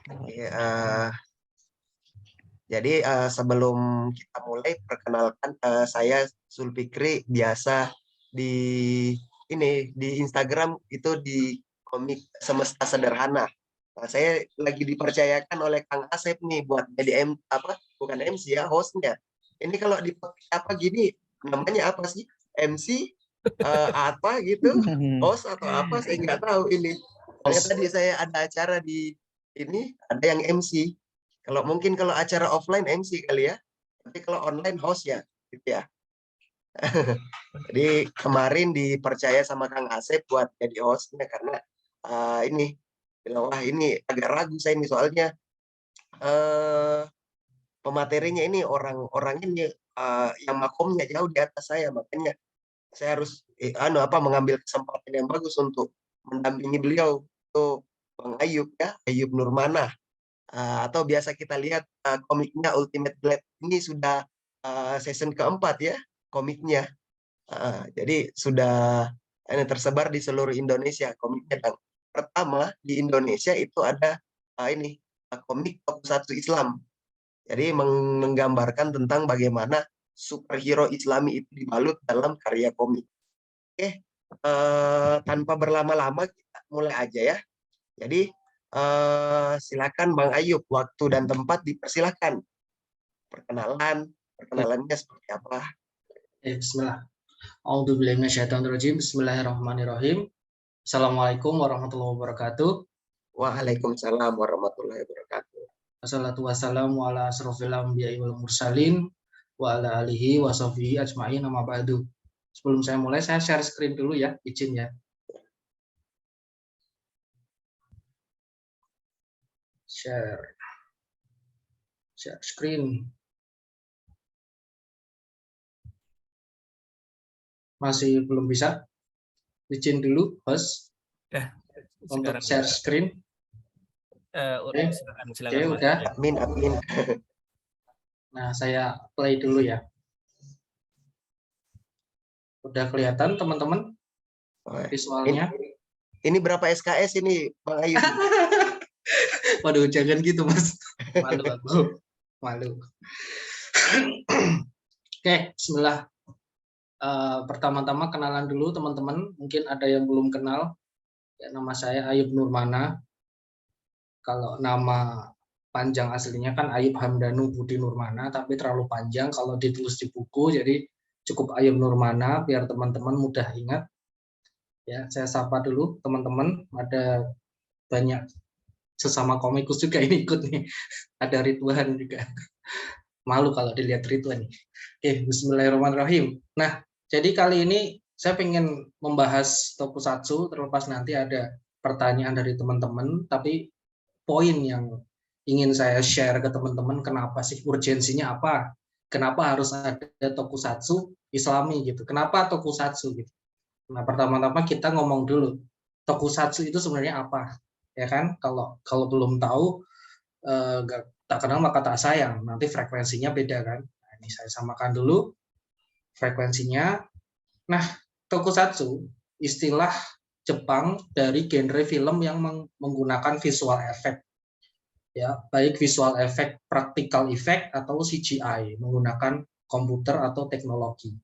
Oke, jadi sebelum kita mulai, perkenalkan, saya Zulfikri, biasa di di Instagram itu di komik Semesta Sederhana. Nah, saya lagi dipercayakan oleh Kang Asep nih buat jadi bukan MC ya, hostnya. Ini kalau di apa gini namanya apa sih? MC apa gitu? Host atau apa? Saya nggak tahu ini. Soalnya Host. tadi saya ada acara di ini, ada yang MC. Kalau acara offline MC kali ya. Tapi kalau online host ya, gitu ya. Jadi kemarin dipercaya sama Kang Asep buat jadi hostnya karena ini bilang, wah ini agak ragu saya ini soalnya eh, pematerinya ini orang-orang ini yang makomnya jauh di atas saya, makanya saya harus mengambil kesempatan yang bagus untuk mendampingi beliau, tuh Bang Ayub ya, Ayub Nurmana. Atau biasa kita lihat komiknya Ultimate Blade ini sudah season keempat ya komiknya. Jadi sudah ini tersebar di seluruh Indonesia komiknya. Dan pertama di Indonesia itu ada komik Tokusatsu Islam. Jadi menggambarkan tentang bagaimana superhero Islami itu dibalut dalam karya komik. Oke, tanpa berlama-lama kita mulai aja ya. Jadi silakan Bang Ayub, waktu dan tempat dipersilakan. Perkenalannya seperti apa? Bismillah. Bismillahirrahmanirrahim. Assalamualaikum warahmatullahi wabarakatuh. Waalaikumsalam warahmatullahi wabarakatuh. Wassalatu wassalamu ala asrofil anbiya'i wal mursalin wa ala alihi wa sahbihi ajma'in amma ba'du. Sebelum saya mulai, saya share screen dulu ya, izin ya. Share screen. Masih belum bisa? Izin dulu, host, untuk share screen. Oke, udah. Admin. Nah, saya play dulu ya. Udah kelihatan teman-teman visualnya? Ini berapa SKS ini, Bang Ayub? Waduh, jangan gitu, Mas. Malu aku. Malu. Oke, bismillah. Pertama-tama kenalan dulu teman-teman. Mungkin ada yang belum kenal. Ya, nama saya Ayub Nurmana. Kalau nama panjang aslinya kan Ayub Hamdanu Budi Nurmana, tapi terlalu panjang kalau ditulis di buku, jadi cukup Ayub Nurmana biar teman-teman mudah ingat. Ya, saya sapa dulu teman-teman. Ada banyak sesama komikus juga ini ikut nih. Ada Ridwan juga. Malu kalau dilihat Ridwan nih. Oke, bismillahirrahmanirrahim. Nah, jadi kali ini saya ingin membahas tokusatsu, terlepas nanti ada pertanyaan dari teman-teman, tapi poin yang ingin saya share ke teman-teman, kenapa sih urgensinya apa? Kenapa harus ada tokusatsu Islami gitu? Kenapa tokusatsu gitu? Nah, pertama-tama kita ngomong dulu, tokusatsu itu sebenarnya apa? Ya kan? Kalau belum tahu, tak kenal maka tak sayang. Nanti frekuensinya beda kan? Nah, ini saya samakan dulu frekuensinya. Nah, tokusatsu istilah Jepang dari genre film yang menggunakan visual effect, ya, baik visual effect, practical effect atau CGI menggunakan komputer atau teknologi.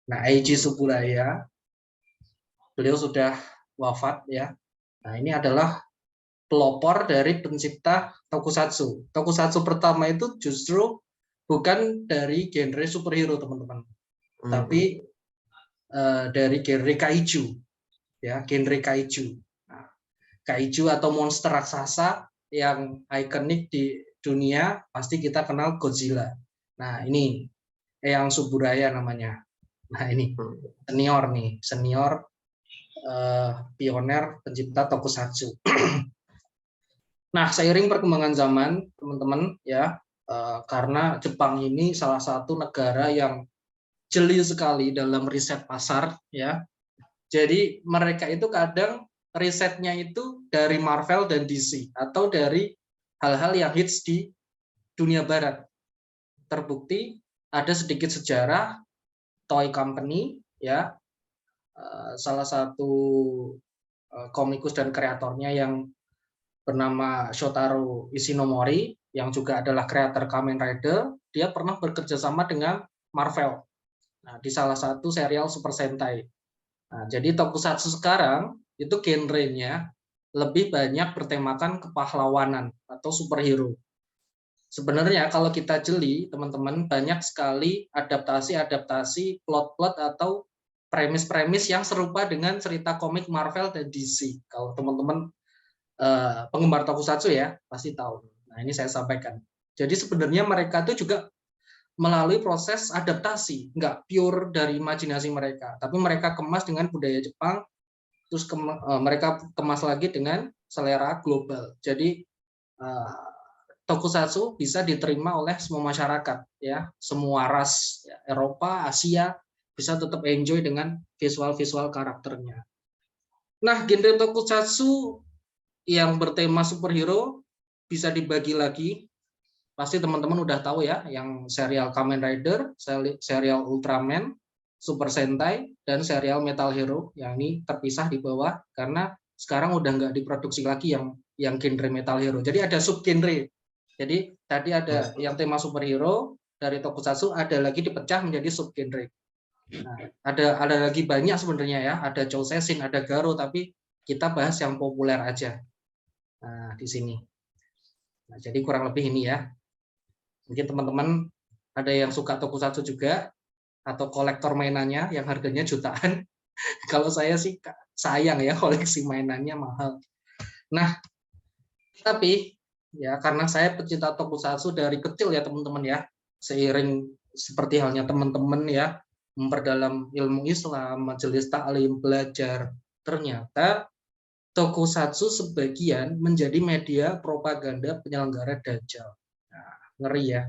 Nah, Eiji Tsuburaya, beliau sudah wafat ya. Nah, ini adalah pelopor dari pencipta tokusatsu. Tokusatsu pertama itu justru bukan dari genre superhero, teman-teman, tapi dari genre kaiju, ya, genre kaiju. Nah, kaiju atau monster raksasa yang ikonik di dunia pasti kita kenal Godzilla. Nah, ini yang Tsuburaya namanya. Nah, ini senior pioner pencipta tokusatsu. Nah, seiring perkembangan zaman, teman-teman, ya, karena Jepang ini salah satu negara yang jeli sekali dalam riset pasar, ya. Jadi mereka itu kadang risetnya itu dari Marvel dan DC atau dari hal-hal yang hits di dunia barat. Terbukti ada sedikit sejarah Toy Company, ya, salah satu komikus dan kreatornya yang bernama Shotaro Ishinomori yang juga adalah kreator Kamen Rider. Dia pernah bekerja sama dengan Marvel. Nah, di salah satu serial Super Sentai. Nah, jadi tokusatsu sekarang itu genrenya lebih banyak bertemakan kepahlawanan atau superhero. Sebenarnya kalau kita jeli, teman-teman, banyak sekali adaptasi-adaptasi plot-plot atau premis-premis yang serupa dengan cerita komik Marvel dan DC. Kalau teman-teman penggemar tokusatsu ya, pasti tahu. Nah, ini saya sampaikan. Jadi sebenarnya mereka itu juga melalui proses adaptasi, nggak pure dari imajinasi mereka, tapi mereka kemas dengan budaya Jepang, terus mereka kemas lagi dengan selera global. Jadi tokusatsu bisa diterima oleh semua masyarakat, ya, semua ras, ya, Eropa, Asia bisa tetap enjoy dengan visual-visual karakternya. Nah, genre tokusatsu yang bertema superhero bisa dibagi lagi. Pasti teman-teman udah tahu ya, yang serial Kamen Rider, serial Ultraman, Super Sentai, dan serial Metal Hero. Yang ini terpisah di bawah karena sekarang udah nggak diproduksi lagi yang genre Metal Hero. Jadi ada subgenre. Jadi tadi ada yang tema superhero dari tokusatsu, ada lagi dipecah menjadi subgenre. Nah, ada lagi banyak sebenarnya ya, ada Chouseisin, ada Garo, tapi kita bahas yang populer aja. Nah, di sini. Nah, jadi kurang lebih ini ya. Mungkin teman-teman ada yang suka tokusatsu juga atau kolektor mainannya yang harganya jutaan. Kalau saya sih sayang ya koleksi mainannya mahal. Nah, tapi ya karena saya pecinta tokusatsu dari kecil ya teman-teman ya. Seiring seperti halnya teman-teman ya memperdalam ilmu Islam, majelis taklim, belajar, ternyata tokusatsu sebagian menjadi media propaganda penyelenggara Dajjal. Nah, ngeri ya.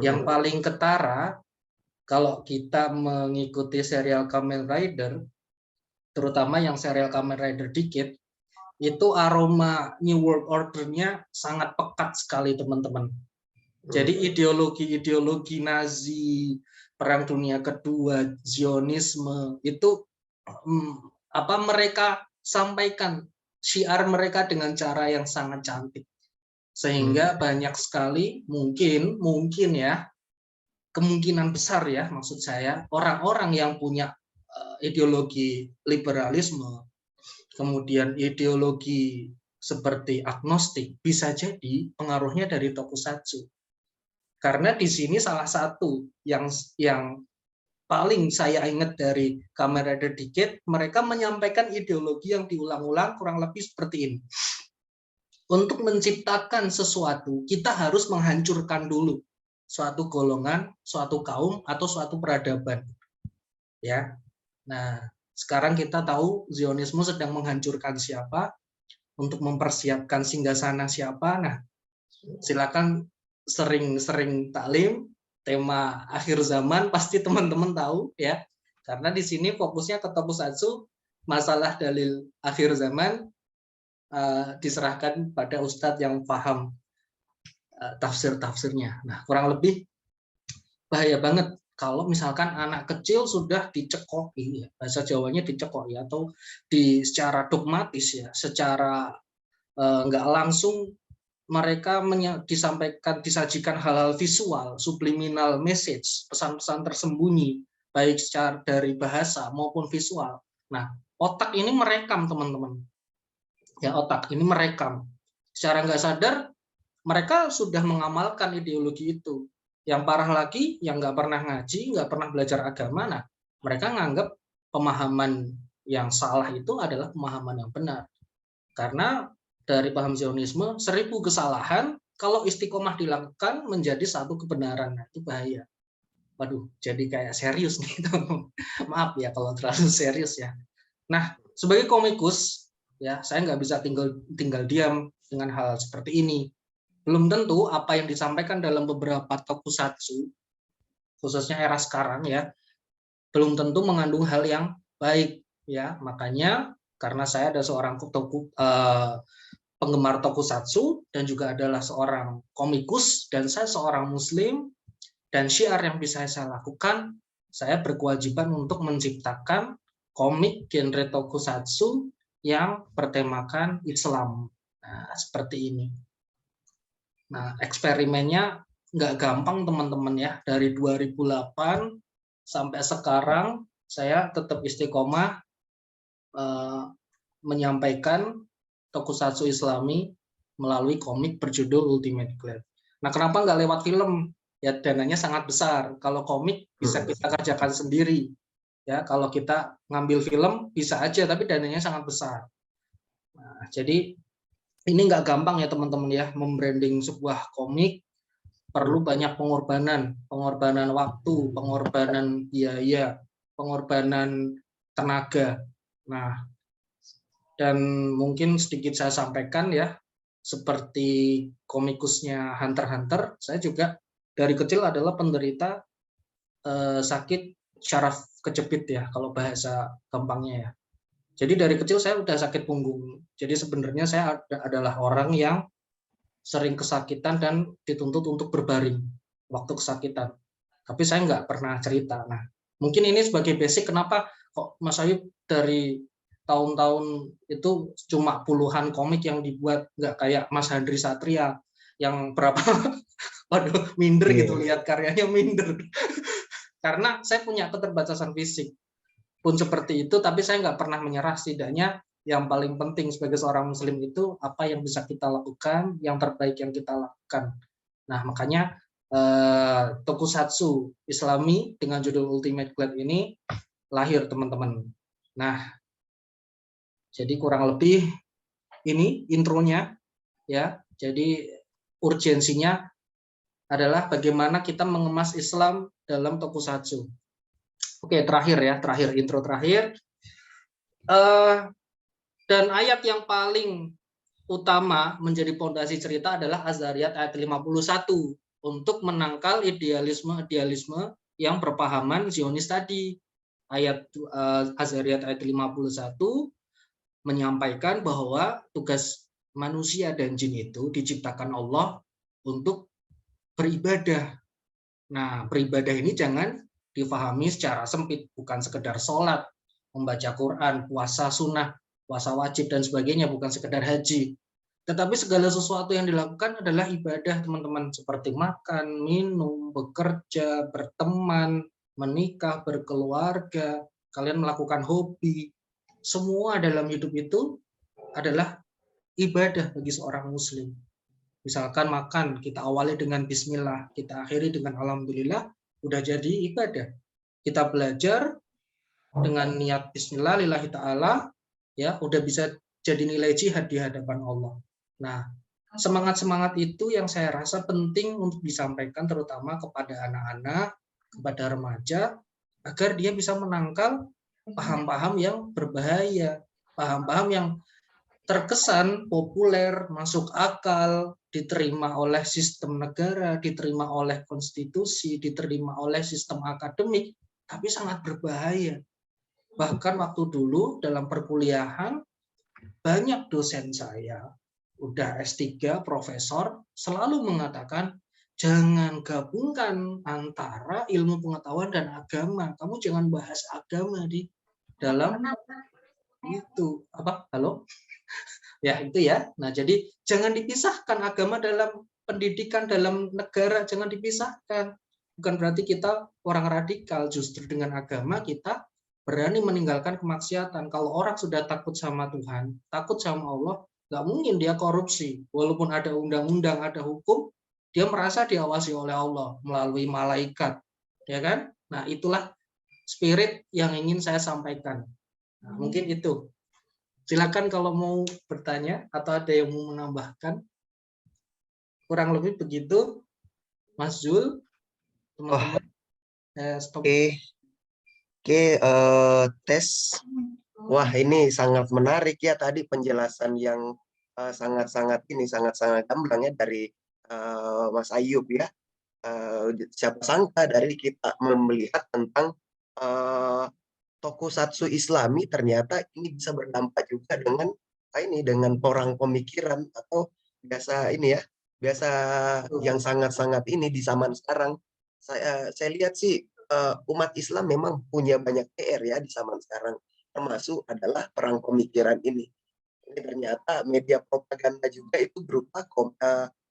Yang paling ketara, kalau kita mengikuti serial Kamen Rider, terutama yang serial Kamen Rider Decade, itu aroma New World Order-nya sangat pekat sekali, teman-teman. Jadi ideologi-ideologi Nazi, Perang Dunia Kedua, Zionisme, itu mereka sampaikan syiar mereka dengan cara yang sangat cantik. Sehingga banyak sekali mungkin ya, kemungkinan besar ya maksud saya, orang-orang yang punya ideologi liberalisme, kemudian ideologi seperti agnostik, bisa jadi pengaruhnya dari tokusatsu. Karena di sini salah satu yang paling saya ingat dari Kamen Rider Decade, mereka menyampaikan ideologi yang diulang-ulang kurang lebih seperti ini. Untuk menciptakan sesuatu, kita harus menghancurkan dulu suatu golongan, suatu kaum, atau suatu peradaban. Ya. Nah, sekarang kita tahu Zionisme sedang menghancurkan siapa, untuk mempersiapkan singgasana siapa. Nah, silakan sering-sering taklim, tema akhir zaman pasti teman-teman tahu ya. Karena di sini fokusnya ke tokusatsu, masalah dalil akhir zaman diserahkan pada ustadz yang paham tafsir-tafsirnya. Nah, kurang lebih bahaya banget kalau misalkan anak kecil sudah dicekoki, ya, bahasa Jawanya dicekoki, atau secara dogmatis ya, secara nggak langsung mereka disajikan hal-hal visual, subliminal message, pesan-pesan tersembunyi, baik secara dari bahasa maupun visual. Nah, otak ini merekam, teman-teman. Ya, otak ini merekam. Secara nggak sadar, mereka sudah mengamalkan ideologi itu. Yang parah lagi, yang nggak pernah ngaji, nggak pernah belajar agama, nah, mereka nganggap pemahaman yang salah itu adalah pemahaman yang benar. Karena dari paham Zionisme, 1000 kesalahan, kalau istiqomah dilakukan menjadi satu kebenaran. Nah, itu bahaya. Waduh, jadi kayak serius nih. Maaf ya kalau terlalu serius ya. Nah, sebagai komikus, ya saya nggak bisa tinggal diam dengan hal seperti ini. Belum tentu apa yang disampaikan dalam beberapa tokusatsu, khususnya era sekarang ya, belum tentu mengandung hal yang baik ya. Makanya karena saya ada seorang penggemar tokusatsu dan juga adalah seorang komikus dan saya seorang muslim, dan syiar yang bisa saya lakukan, saya berkewajiban untuk menciptakan komik genre tokusatsu yang bertemakan Islam. Nah, Nah, seperti ini. Nah, eksperimennya nggak gampang teman-teman ya. Dari 2008 sampai sekarang saya tetap istiqomah menyampaikan tokusatsu Islami melalui komik berjudul Ultimate Glaive. Nah, kenapa nggak lewat film? Ya, dananya sangat besar. Kalau komik bisa kita kerjakan sendiri. Ya, kalau kita ngambil film bisa aja, tapi dananya sangat besar. Nah, jadi ini nggak gampang ya teman-teman ya, membranding sebuah komik perlu banyak pengorbanan, pengorbanan waktu, pengorbanan biaya, pengorbanan tenaga. Nah, dan mungkin sedikit saya sampaikan ya, seperti komikusnya Hunter x Hunter, saya juga dari kecil adalah penderita sakit syaraf kejepit ya, kalau bahasa gampangnya ya. Jadi dari kecil saya udah sakit punggung. Jadi sebenarnya saya adalah orang yang sering kesakitan dan dituntut untuk berbaring waktu kesakitan. Tapi saya nggak pernah cerita. Nah, mungkin ini sebagai basic kenapa kok Mas Ayub dari tahun-tahun itu cuma puluhan komik yang dibuat, nggak kayak Mas Handri Satria yang berapa, waduh minder gitu, lihat karyanya minder. Karena saya punya keterbatasan fisik pun seperti itu, tapi saya nggak pernah menyerah. Setidaknya yang paling penting sebagai seorang muslim itu apa yang bisa kita lakukan, yang terbaik yang kita lakukan. Nah, makanya tokusatsu Islami dengan judul Ultimate Glaive ini lahir, teman-teman. Nah, jadi kurang lebih ini intronya ya. Jadi urgensinya adalah bagaimana kita mengemas Islam dalam tokusatsu. Oke, terakhir intro terakhir. Dan ayat yang paling utama menjadi pondasi cerita adalah Az-Zariyat ayat 51 untuk menangkal idealisme yang berpahaman Zionis tadi. Ayat Az-Zariyat ayat 51 menyampaikan bahwa tugas manusia dan jin itu diciptakan Allah untuk beribadah. Nah, beribadah ini jangan difahami secara sempit, bukan sekedar sholat, membaca Quran, puasa sunnah, puasa wajib dan sebagainya, bukan sekedar haji. Tetapi segala sesuatu yang dilakukan adalah ibadah, teman-teman, seperti makan, minum, bekerja, berteman, menikah, berkeluarga, kalian melakukan hobi. Semua dalam hidup itu adalah ibadah bagi seorang muslim. Misalkan makan, kita awali dengan bismillah, kita akhiri dengan alhamdulillah, udah jadi ibadah. Kita belajar dengan niat bismillah lillahi ta'ala, ya udah bisa jadi nilai jihad di hadapan Allah. Nah, semangat-semangat itu yang saya rasa penting untuk disampaikan terutama kepada anak-anak, kepada remaja, agar dia bisa menangkal paham-paham yang berbahaya, paham-paham yang terkesan populer, masuk akal, diterima oleh sistem negara, diterima oleh konstitusi, diterima oleh sistem akademik, tapi sangat berbahaya. Bahkan waktu dulu dalam perkuliahan, banyak dosen saya, udah S3, profesor, selalu mengatakan, jangan gabungkan antara ilmu pengetahuan dan agama. Kamu jangan bahas agama di dalam itu. Apa? Halo? Ya, itu ya. Nah, jadi jangan dipisahkan agama dalam pendidikan, dalam negara, jangan dipisahkan. Bukan berarti kita orang radikal, justru dengan agama kita berani meninggalkan kemaksiatan. Kalau orang sudah takut sama Tuhan, takut sama Allah, nggak mungkin dia korupsi. Walaupun ada undang-undang, ada hukum, dia merasa diawasi oleh Allah melalui malaikat. Ya kan? Nah, itulah spirit yang ingin saya sampaikan. Nah, mungkin itu. Silakan kalau mau bertanya atau ada yang mau menambahkan. Kurang lebih begitu, Mas Zul, teman-teman. Oke, tes. Wah, ini sangat menarik ya tadi penjelasan yang sangat-sangat gamblang ya dari Mas Ayub ya. Siapa sangka dari kita melihat tentang tokusatsu Islami ternyata ini bisa berdampak juga dengan orang pemikiran atau biasa yang sangat-sangat ini di zaman sekarang. Saya lihat sih umat Islam memang punya banyak PR ya di zaman sekarang, termasuk adalah perang pemikiran ini. Ini ternyata media propaganda juga itu berupa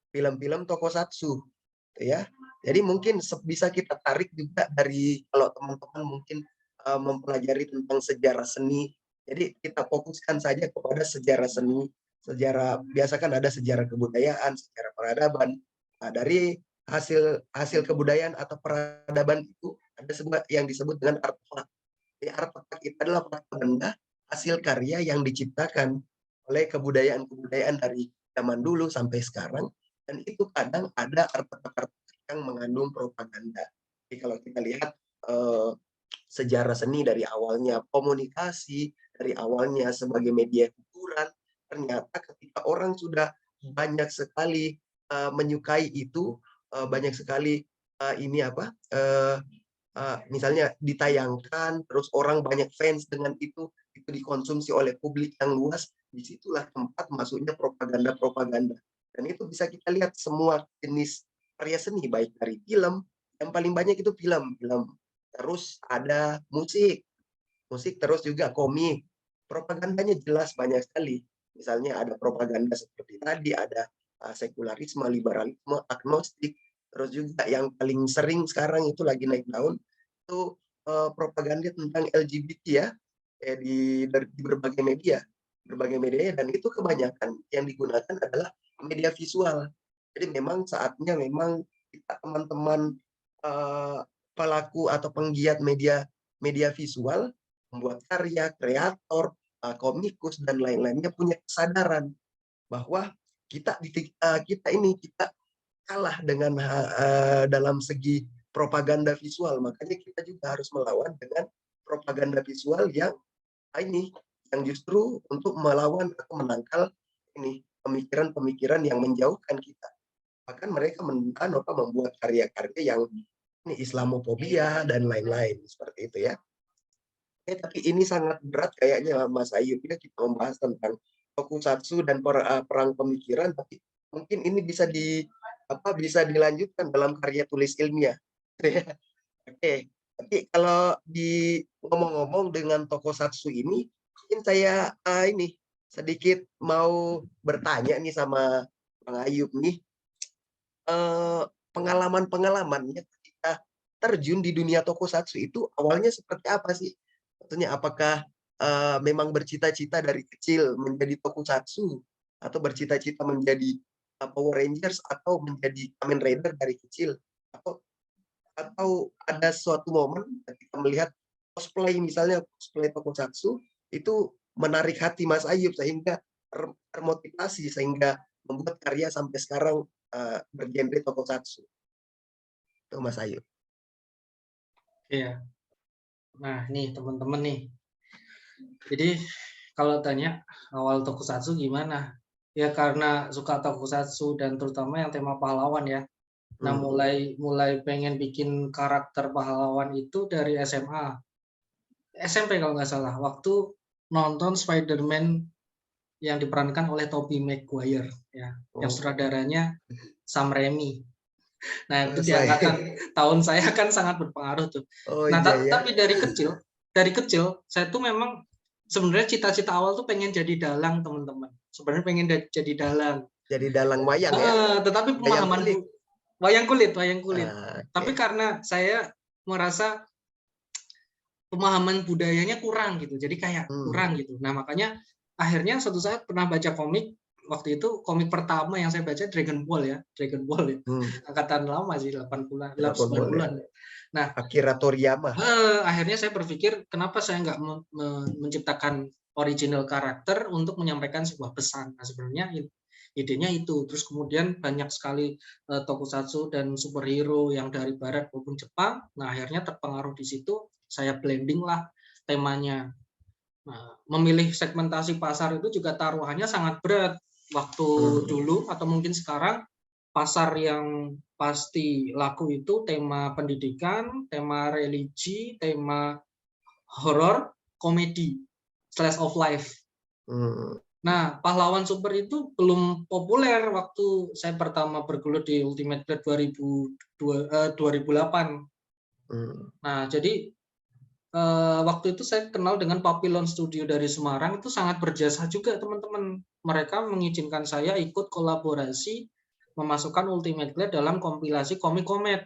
film-film tokusatsu, gitu ya. Jadi mungkin bisa kita tarik juga dari kalau teman-teman mungkin mempelajari tentang sejarah seni. Jadi kita fokuskan saja kepada sejarah seni, sejarah biasa kan ada sejarah kebudayaan, sejarah peradaban. Nah, dari hasil hasil kebudayaan atau peradaban itu ada sebuah yang disebut dengan artefak. Jadi artefak itu adalah benda hasil karya yang diciptakan oleh kebudayaan-kebudayaan dari zaman dulu sampai sekarang, dan itu kadang ada artefak-artefak yang mengandung propaganda. Jadi kalau kita lihat sejarah seni dari awalnya komunikasi, dari awalnya sebagai media hiburan, ternyata ketika orang sudah banyak sekali menyukai itu, banyak sekali ini apa misalnya ditayangkan, terus orang banyak fans dengan itu dikonsumsi oleh publik yang luas, disitulah tempat masuknya propaganda-propaganda. Dan itu bisa kita lihat semua jenis karya seni, baik dari film, yang paling banyak itu film, terus ada musik, terus juga komik. Propagandanya jelas banyak sekali. Misalnya ada propaganda seperti tadi, ada sekularisme, liberalisme, agnostik, terus juga yang paling sering sekarang itu lagi naik daun itu propaganda tentang LGBT ya, di berbagai media, dan itu kebanyakan yang digunakan adalah media visual. Jadi memang saatnya memang kita teman-teman pelaku atau penggiat media visual, membuat karya, kreator, komikus dan lain-lainnya punya kesadaran bahwa kita kalah dengan dalam segi propaganda visual, makanya kita juga harus melawan dengan propaganda visual yang justru untuk melawan atau menangkal ini pemikiran-pemikiran yang menjauhkan kita. Bahkan mereka membuat karya-karya yang ini Islamofobia dan lain-lain seperti itu ya. Tapi ini sangat berat kayaknya Mas Ayub ya, kita membahas tentang tokusatsu dan perang pemikiran, tapi mungkin ini bisa dilanjutkan dalam karya tulis ilmiah. Oke, tapi kalau ngomong-ngomong dengan tokusatsu ini, mungkin saya ini sedikit mau bertanya nih sama Bang Ayub nih, pengalaman-pengalamannya ketika terjun di dunia tokusatsu itu awalnya seperti apa sih? Maksudnya apakah memang bercita-cita dari kecil menjadi tokusatsu, atau bercita-cita menjadi Power Rangers, atau menjadi Kamen Rider dari kecil, atau ada suatu momen ketika melihat misalnya cosplay tokusatsu itu menarik hati Mas Ayub sehingga termotivasi sehingga membuat karya sampai sekarang bergenre tokusatsu. Itu Mas Ayub. Iya. Nah, nih teman-teman nih. Jadi kalau tanya awal tokusatsu gimana? Ya karena suka tokusatsu dan terutama yang tema pahlawan ya. Nah, mulai pengen bikin karakter pahlawan itu dari SMA. SMP kalau nggak salah, waktu nonton Spider-Man yang diperankan oleh Tobey Maguire ya, yang sutradaranya Sam Raimi. Nah, itu di angkatan tahun saya kan sangat berpengaruh tuh. Nah, tapi dari kecil saya tuh memang sebenarnya cita-cita awal tuh pengen jadi dalang, teman-teman. Sebenarnya pengen jadi dalang. Jadi dalang wayang ya. Tetapi pemahaman wayang kulit. Tapi Okay. karena saya merasa pemahaman budayanya kurang gitu. Jadi kayak kurang gitu. Nah, makanya akhirnya suatu saat pernah baca komik. Waktu itu komik pertama yang saya baca Dragon Ball ya. Angkatan lama sih, 80-an, 90-an. Nah, Akira Toriyama. Akhirnya saya berpikir kenapa saya nggak menciptakan original karakter untuk menyampaikan sebuah pesan. Nah, sebenarnya idenya itu. Terus kemudian banyak sekali tokusatsu dan superhero yang dari barat maupun Jepang. Nah, akhirnya terpengaruh di situ, saya blending lah temanya. Nah, memilih segmentasi pasar itu juga taruhannya sangat berat. Waktu dulu atau mungkin sekarang, pasar yang pasti laku itu tema pendidikan, tema religi, tema horor, komedi, slice of life. Nah, pahlawan super itu belum populer waktu saya pertama bergelut di Ultimate Blade 2008. Nah, jadi waktu itu saya kenal dengan Papillon Studio dari Semarang, itu sangat berjasa juga teman-teman. Mereka mengizinkan saya ikut kolaborasi memasukkan Ultimate Blade dalam kompilasi komik Comet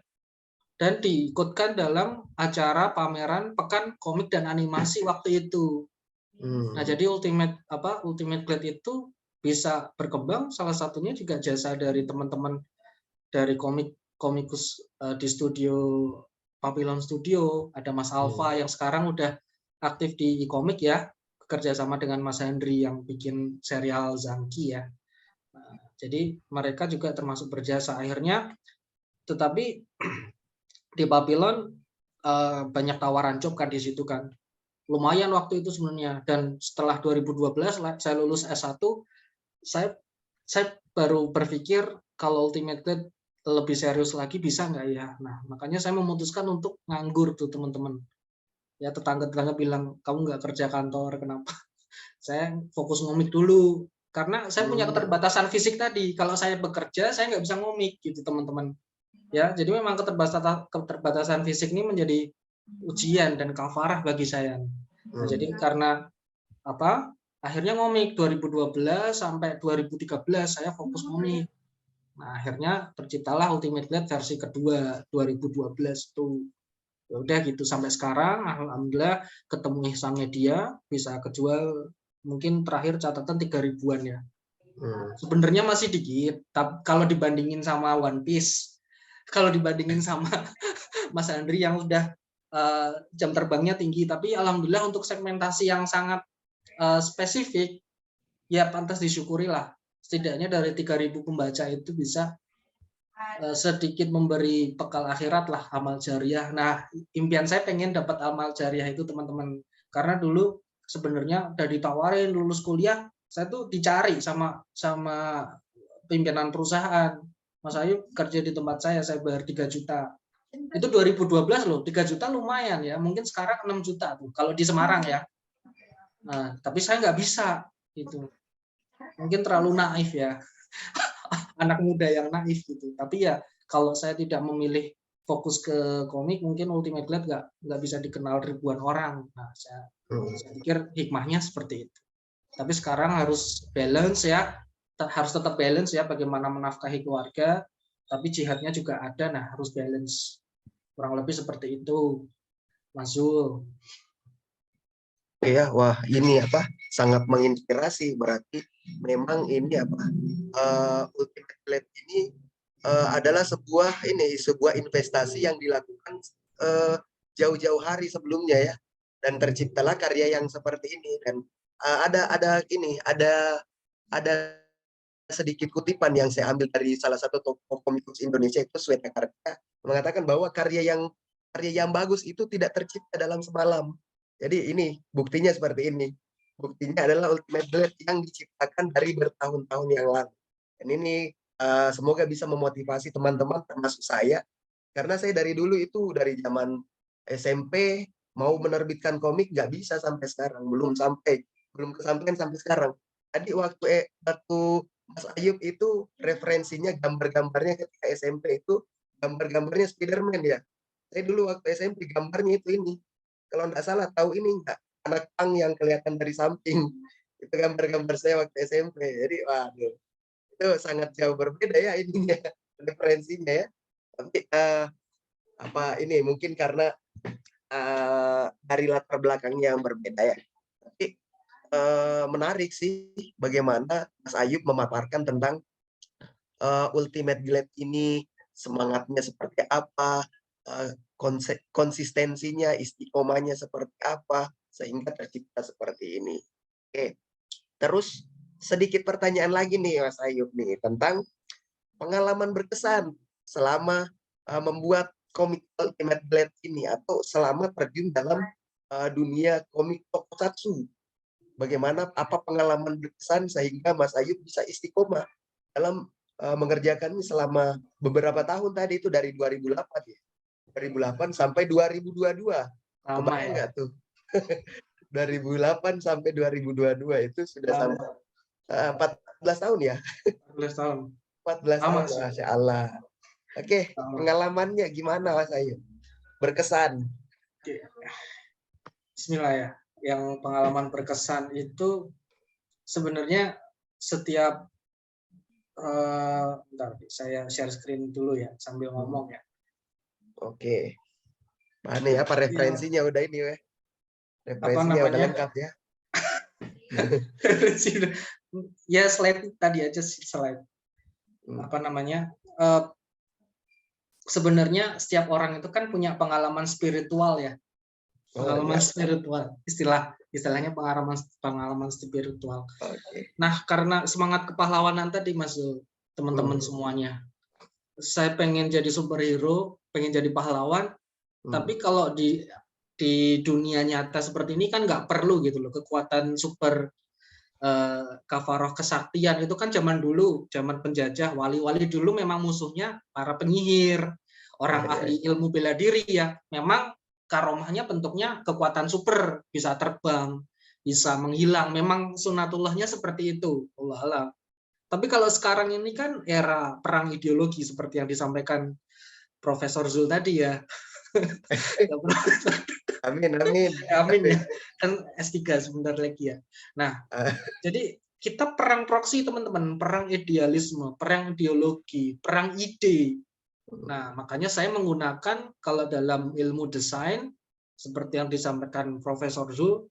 dan diikutkan dalam acara pameran Pekan Komik dan Animasi waktu itu. Nah, jadi Ultimate Blade itu bisa berkembang, salah satunya juga jasa dari teman-teman dari komikus di studio Papillon Studio, ada Mas Alfa yang sekarang udah aktif di komik ya, bekerja sama dengan Mas Hendri yang bikin serial Zanki ya. Nah, jadi mereka juga termasuk berjasa akhirnya, tetapi di Papillon banyak tawaran job kan di situ kan. Lumayan waktu itu sebenarnya, dan setelah 2012 saya lulus S1, saya baru berpikir kalau Ultimate Blade lebih serius lagi bisa nggak ya. Nah, makanya saya memutuskan untuk nganggur tuh teman-teman. Ya tetangga-tetangga bilang, kamu nggak kerja kantor, kenapa? Saya fokus ngomik dulu. Karena saya punya keterbatasan fisik tadi. Kalau saya bekerja, saya nggak bisa ngomik gitu teman-teman. Ya, jadi memang keterbatasan fisik ini menjadi ujian dan kafarah bagi saya. Nah, jadi karena akhirnya ngomik 2012 sampai 2013 saya fokus ngomik. Nah, akhirnya terciptalah Ultimate Blade versi kedua 2012 tuh. Ya udah gitu sampai sekarang alhamdulillah ketemu Ihsan Media bisa kejual, mungkin terakhir catatan 3.000-an ya. Sebenarnya masih dikit, tapi kalau dibandingin sama One Piece, kalau dibandingin sama Mas Andri yang udah jam terbangnya tinggi, tapi alhamdulillah untuk segmentasi yang sangat spesifik ya pantas disyukuri lah. Setidaknya dari 3.000 pembaca itu bisa sedikit memberi bekal akhirat lah, amal jariah. Nah, impian saya pengen dapat amal jariah itu teman-teman. Karena dulu sebenarnya udah ditawarin lulus kuliah, saya tuh dicari sama pimpinan perusahaan. Mas Ayu kerja di tempat saya bayar 3 juta. Itu 2012 loh, 3 juta lumayan ya. Mungkin sekarang 6 juta tuh kalau di Semarang ya. Nah, tapi saya nggak bisa gitu. Mungkin terlalu naif ya. Anak muda yang naif gitu. Tapi ya kalau saya tidak memilih fokus ke komik, mungkin Ultimate Blade nggak bisa dikenal ribuan orang. Nah, saya pikir hikmahnya seperti itu. Tapi sekarang harus balance ya, harus tetap balance ya, bagaimana menafkahi keluarga, tapi jihadnya juga ada, nah harus balance. Kurang lebih seperti itu, Mas Zul. Ya, wah ini sangat menginspirasi. Berarti memang ini Ultimate Blade ini adalah sebuah investasi yang dilakukan jauh-jauh hari sebelumnya ya, dan terciptalah karya yang seperti ini. Dan ada sedikit kutipan yang saya ambil dari salah satu tokoh komikus Indonesia, itu Sweta Kartika, mengatakan bahwa karya yang bagus itu tidak tercipta dalam semalam. Jadi ini buktinya seperti ini. Buktinya adalah Ultimate Blade yang diciptakan dari bertahun-tahun yang lalu. Dan ini semoga bisa memotivasi teman-teman termasuk saya, karena saya dari dulu itu dari zaman SMP mau menerbitkan komik nggak bisa sampai sekarang, belum kesampaian sampai sekarang. Tadi waktu Mas Ayub itu referensinya gambar-gambarnya ketika SMP itu gambar-gambarnya Spiderman ya. Saya dulu waktu SMP gambarnya itu ini. Kalau nggak salah tahu ini nggak, anak pang yang kelihatan dari samping. Itu gambar-gambar saya waktu SMP. Jadi waduh, itu sangat jauh berbeda ya ininya referensinya ya. Tapi ini mungkin karena dari latar belakangnya yang berbeda ya. Tapi menarik sih bagaimana Mas Ayub memaparkan tentang Ultimate Blade ini, semangatnya seperti apa, konsistensinya, istiqomahnya seperti apa, sehingga tercipta seperti ini. Oke, terus sedikit pertanyaan lagi nih Mas Ayub nih tentang pengalaman berkesan selama membuat komik Ultimate Blade ini, atau selama terjun dalam dunia komik tokusatsu. Bagaimana, apa pengalaman berkesan sehingga Mas Ayub bisa istiqomah dalam mengerjakannya selama beberapa tahun tadi, itu dari 2008 ya. 2008 sampai 2022. Kebayang nggak tuh? 2008 sampai 2022 itu sudah sampai 14 tahun ya? 14 tahun. 14 tahun, Masya Allah. Oke, pengalamannya gimana Mas Ayub? Berkesan. Bismillah ya. Yang pengalaman berkesan itu sebenarnya setiap bentar, saya share screen dulu ya sambil ngomong ya. Oke. Nah, nih apa Ya, referensinya udah ini weh. apa Referensinya udah namanya? lengkap ya. Ya slide tadi aja slide. Hmm. Apa namanya? Sebenarnya setiap orang itu kan punya pengalaman spiritual ya. Oh Pengalaman iya. spiritual, istilahnya pengalaman spiritual. Oke. Nah, karena semangat kepahlawanan tadi Mas, teman-teman Hmm. semuanya. Saya pengen jadi superhero, pengen jadi pahlawan, Hmm. tapi kalau di dunia nyata seperti ini kan nggak perlu gitu loh kekuatan super kafaroh kesaktian itu kan zaman dulu, zaman penjajah, wali-wali dulu memang musuhnya para penyihir, Iya, orang iya. ahli ilmu bela diri ya. Memang karomahnya bentuknya kekuatan super, bisa terbang, bisa menghilang. Memang sunatullahnya seperti itu, Allah alam. Tapi kalau sekarang ini kan era perang ideologi seperti yang disampaikan Profesor Zul tadi ya. Amin, amin. Amin ya. Kan S3 sebentar lagi ya. Nah, jadi kita perang proksi teman-teman, perang idealisme, perang ideologi, perang ide. Nah, makanya saya menggunakan kalau dalam ilmu desain seperti yang disampaikan Profesor Zul,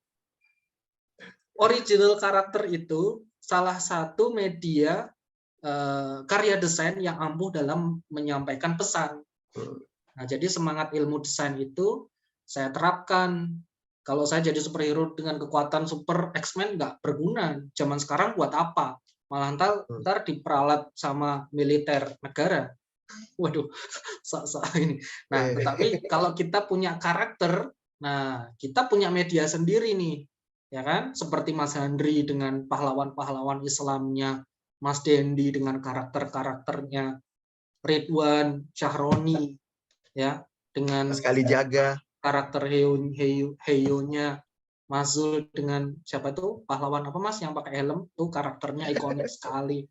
original karakter itu salah satu media karya desain yang ampuh dalam menyampaikan pesan. Nah, jadi semangat ilmu desain itu saya terapkan. Kalau saya jadi superhero dengan kekuatan super X-Men nggak berguna. Zaman sekarang buat apa? Malah ntar diperalat sama militer negara. Waduh, sok-sok ini. Nah, tetapi kalau kita punya karakter, nah kita punya media sendiri nih, ya kan? Seperti Mas Handri dengan pahlawan-pahlawan Islamnya, Mas Dendi dengan karakter-karakternya, Ridwan, Syahroni, ya, dengan Sekali jaga. karakter Heyonya, Mas Zul dengan siapa tuh pahlawan apa Mas yang pakai helm tuh karakternya ikonik sekali.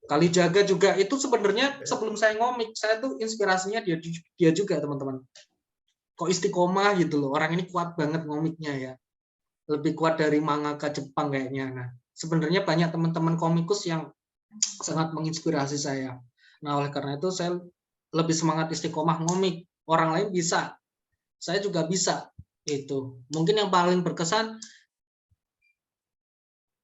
Kali Jaga juga itu sebenarnya sebelum saya ngomik saya tuh inspirasinya dia juga teman-teman. Kok istiqomah gitu loh, orang ini kuat banget ngomiknya ya, lebih kuat dari mangaka Jepang kayaknya. Nah, sebenarnya banyak teman-teman komikus yang sangat menginspirasi saya. Nah, oleh karena itu saya lebih semangat istiqomah ngomik. Orang lain bisa, saya juga bisa. Itu mungkin yang paling berkesan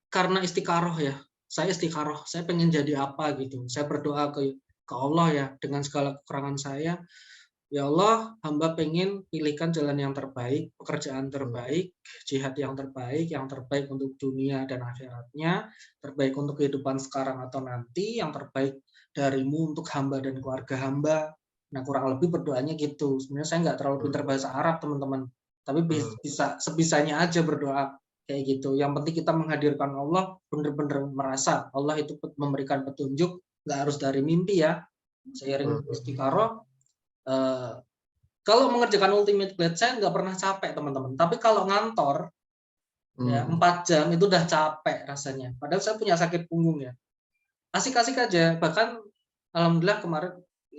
karena istiqaroh ya. Saya istiqaroh, saya pengen jadi apa gitu. Saya berdoa ke Allah ya dengan segala kekurangan saya. Ya Allah, hamba pengen pilihkan jalan yang terbaik, pekerjaan terbaik, jihad yang terbaik untuk dunia dan akhiratnya, terbaik untuk kehidupan sekarang atau nanti, yang terbaik darimu untuk hamba dan keluarga hamba. Nah, kurang lebih berdoanya gitu. Sebenarnya saya nggak terlalu pintar bahasa Arab, teman-teman. Tapi bisa sebisanya aja berdoa kayak gitu. Yang penting kita menghadirkan Allah, benar-benar merasa Allah itu memberikan petunjuk, nggak harus dari mimpi ya. Seiring istiqaroh, kalau mengerjakan ultimate blade saya nggak pernah capek teman-teman. Tapi kalau ngantor ya 4 jam itu udah capek rasanya. Padahal saya punya sakit punggung ya. Asik-asik aja. Bahkan alhamdulillah kemarin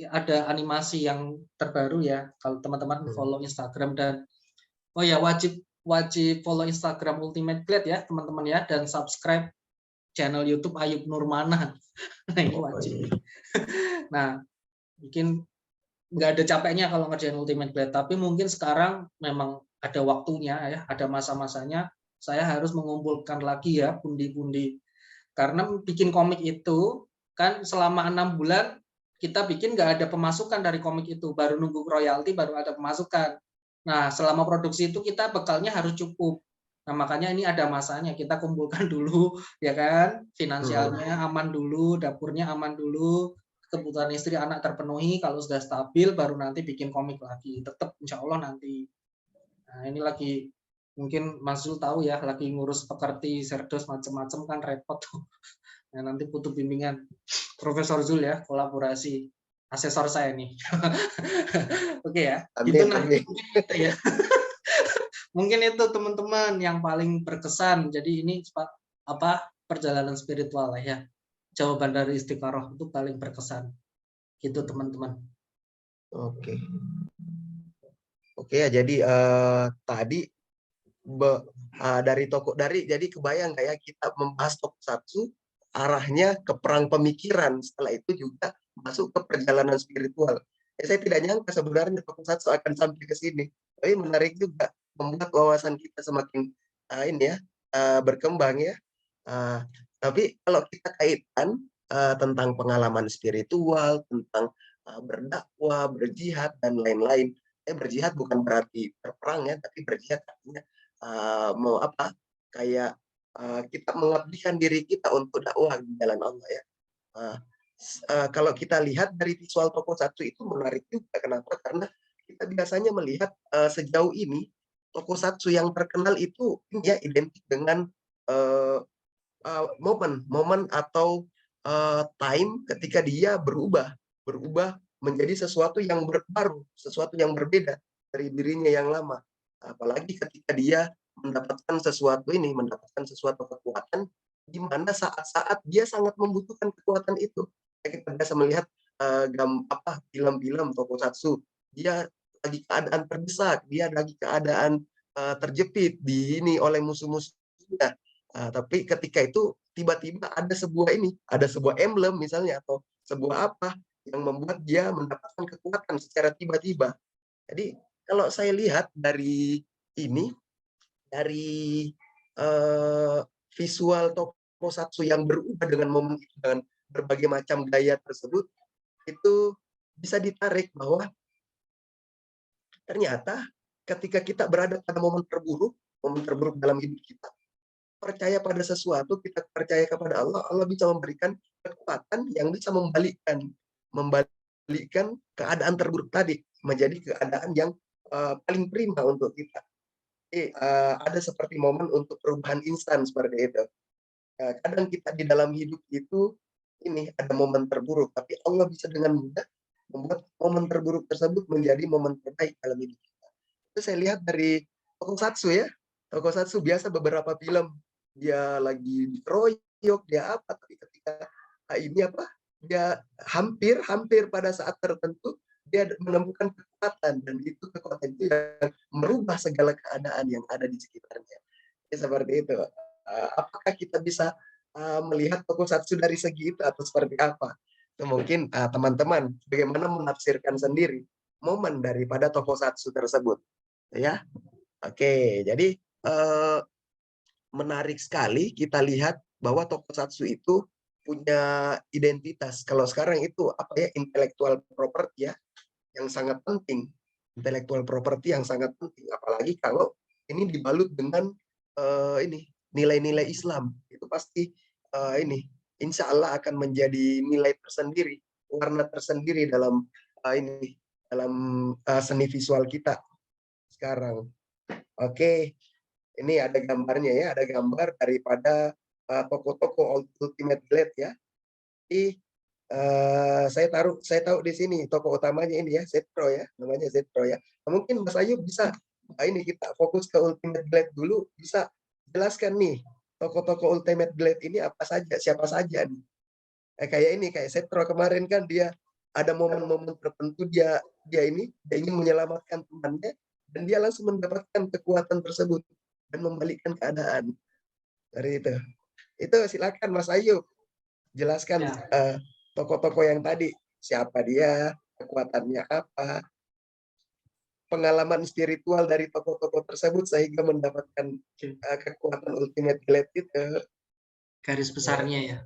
ada animasi yang terbaru ya. Kalau teman-teman follow Instagram dan oh ya wajib follow Instagram Ultimate Blade ya teman-teman ya dan subscribe channel YouTube Ayub Nurmana. Nah ini wajib. Nah mungkin nggak ada capeknya kalau ngerjain Ultimate Blade, tapi mungkin sekarang memang ada waktunya ya, ada masa-masanya saya harus mengumpulkan lagi ya pundi-pundi. Karena bikin komik itu kan selama 6 bulan kita bikin nggak ada pemasukan dari komik itu, baru nunggu royalti baru ada pemasukan. Nah selama produksi itu kita bekalnya harus cukup. Nah makanya ini ada masanya kita kumpulkan dulu ya kan, finansialnya aman dulu, dapurnya aman dulu, kebutuhan istri anak terpenuhi, kalau sudah stabil baru nanti bikin komik lagi. Tetap insya Allah nanti. Nah ini lagi mungkin Mas Zul tahu ya, lagi ngurus pekerti, serdos macam-macam kan repot tuh. Nah, nanti butuh bimbingan Profesor Zul ya, kolaborasi asesor saya nih. Oke ya, gitu Amin, nah amin. mungkin itu ya. Mungkin itu teman-teman yang paling berkesan. Jadi ini apa perjalanan spiritual lah ya. Jawaban dari Istiqoroh itu paling berkesan. Gitu teman-teman. Oke. Oke ya, jadi tadi dari jadi kebayang kayak kita membahas tokusatsu arahnya ke perang pemikiran, setelah itu juga masuk ke perjalanan spiritual. Saya tidak nyangka sebenarnya tokusatsu akan sampai ke sini, tapi menarik juga membuat wawasan kita semakin ini ya berkembang ya. Tapi kalau kita kaitkan tentang pengalaman spiritual, tentang berdakwah, berjihad dan lain-lain. Berjihad bukan berarti berperang ya, tapi berjihad artinya mau apa? Kayak kita mengabdikan diri kita untuk dakwah di jalan Allah ya. Kalau kita lihat dari visual tokusatsu itu menarik juga. Kenapa? Karena kita biasanya melihat sejauh ini tokusatsu yang terkenal itu ya identik dengan momen atau time ketika dia berubah menjadi sesuatu yang baru, sesuatu yang berbeda dari dirinya yang lama. Apalagi ketika dia mendapatkan sesuatu kekuatan di mana saat-saat dia sangat membutuhkan kekuatan itu. Kita biasa melihat film-film tokusatsu, dia lagi keadaan terdesak, dia lagi keadaan terjepit oleh musuh-musuhnya. Tapi ketika itu tiba-tiba ada sebuah emblem misalnya atau sebuah apa yang membuat dia mendapatkan kekuatan secara tiba-tiba. Jadi kalau saya lihat dari visual tokusatsu yang berubah dengan momen itu dengan berbagai macam gaya tersebut, itu bisa ditarik bahwa ternyata ketika kita berada pada momen terburuk dalam hidup kita, percaya pada sesuatu, kita percaya kepada Allah, Allah bisa memberikan kekuatan yang bisa membalikkan keadaan terburuk tadi menjadi keadaan yang paling prima untuk kita. Jadi, ada seperti momen untuk perubahan instan seperti itu. Kadang kita di dalam hidup itu ada momen terburuk, tapi Allah bisa dengan mudah membuat momen terburuk tersebut menjadi momen terbaik dalam hidup kita. Itu saya lihat dari tokusatsu ya. Tokusatsu biasa beberapa film dia lagi dikeroyok, dia apa, tapi ketika dia hampir pada saat tertentu dia menemukan kekuatan, dan itu kekuatan itu yang merubah segala keadaan yang ada di sekitarnya. Jadi seperti itu. Apakah kita bisa melihat tokusatsu dari segi itu atau seperti apa? Itu mungkin teman-teman bagaimana menafsirkan sendiri momen daripada tokusatsu tersebut, ya. Oke, jadi menarik sekali kita lihat bahwa tokusatsu itu punya identitas. Kalau sekarang itu intellectual property ya, yang sangat penting. Intellectual property yang sangat penting, apalagi kalau ini dibalut dengan nilai-nilai Islam. Itu pasti insya Allah akan menjadi nilai tersendiri, warna tersendiri dalam seni visual kita sekarang. Oke. Ini ada gambarnya ya, ada gambar daripada toko-toko Ultimate Blade ya. Jadi saya tahu di sini toko utamanya ini ya, Zetro ya, namanya Zetro ya. Nah, mungkin Mas Ayu bisa kita fokus ke Ultimate Blade dulu, bisa jelaskan nih toko-toko Ultimate Blade ini apa saja, siapa saja nih. Kayak Zetro kemarin kan dia ada momen-momen tertentu dia ingin menyelamatkan temannya dan dia langsung mendapatkan kekuatan tersebut dan membalikkan keadaan. Dari itu silakan Mas Ayu jelaskan toko-toko yang tadi, siapa dia, kekuatannya apa, pengalaman spiritual dari toko-toko tersebut sehingga mendapatkan kekuatan Ultimate Blade itu. Garis besarnya ya.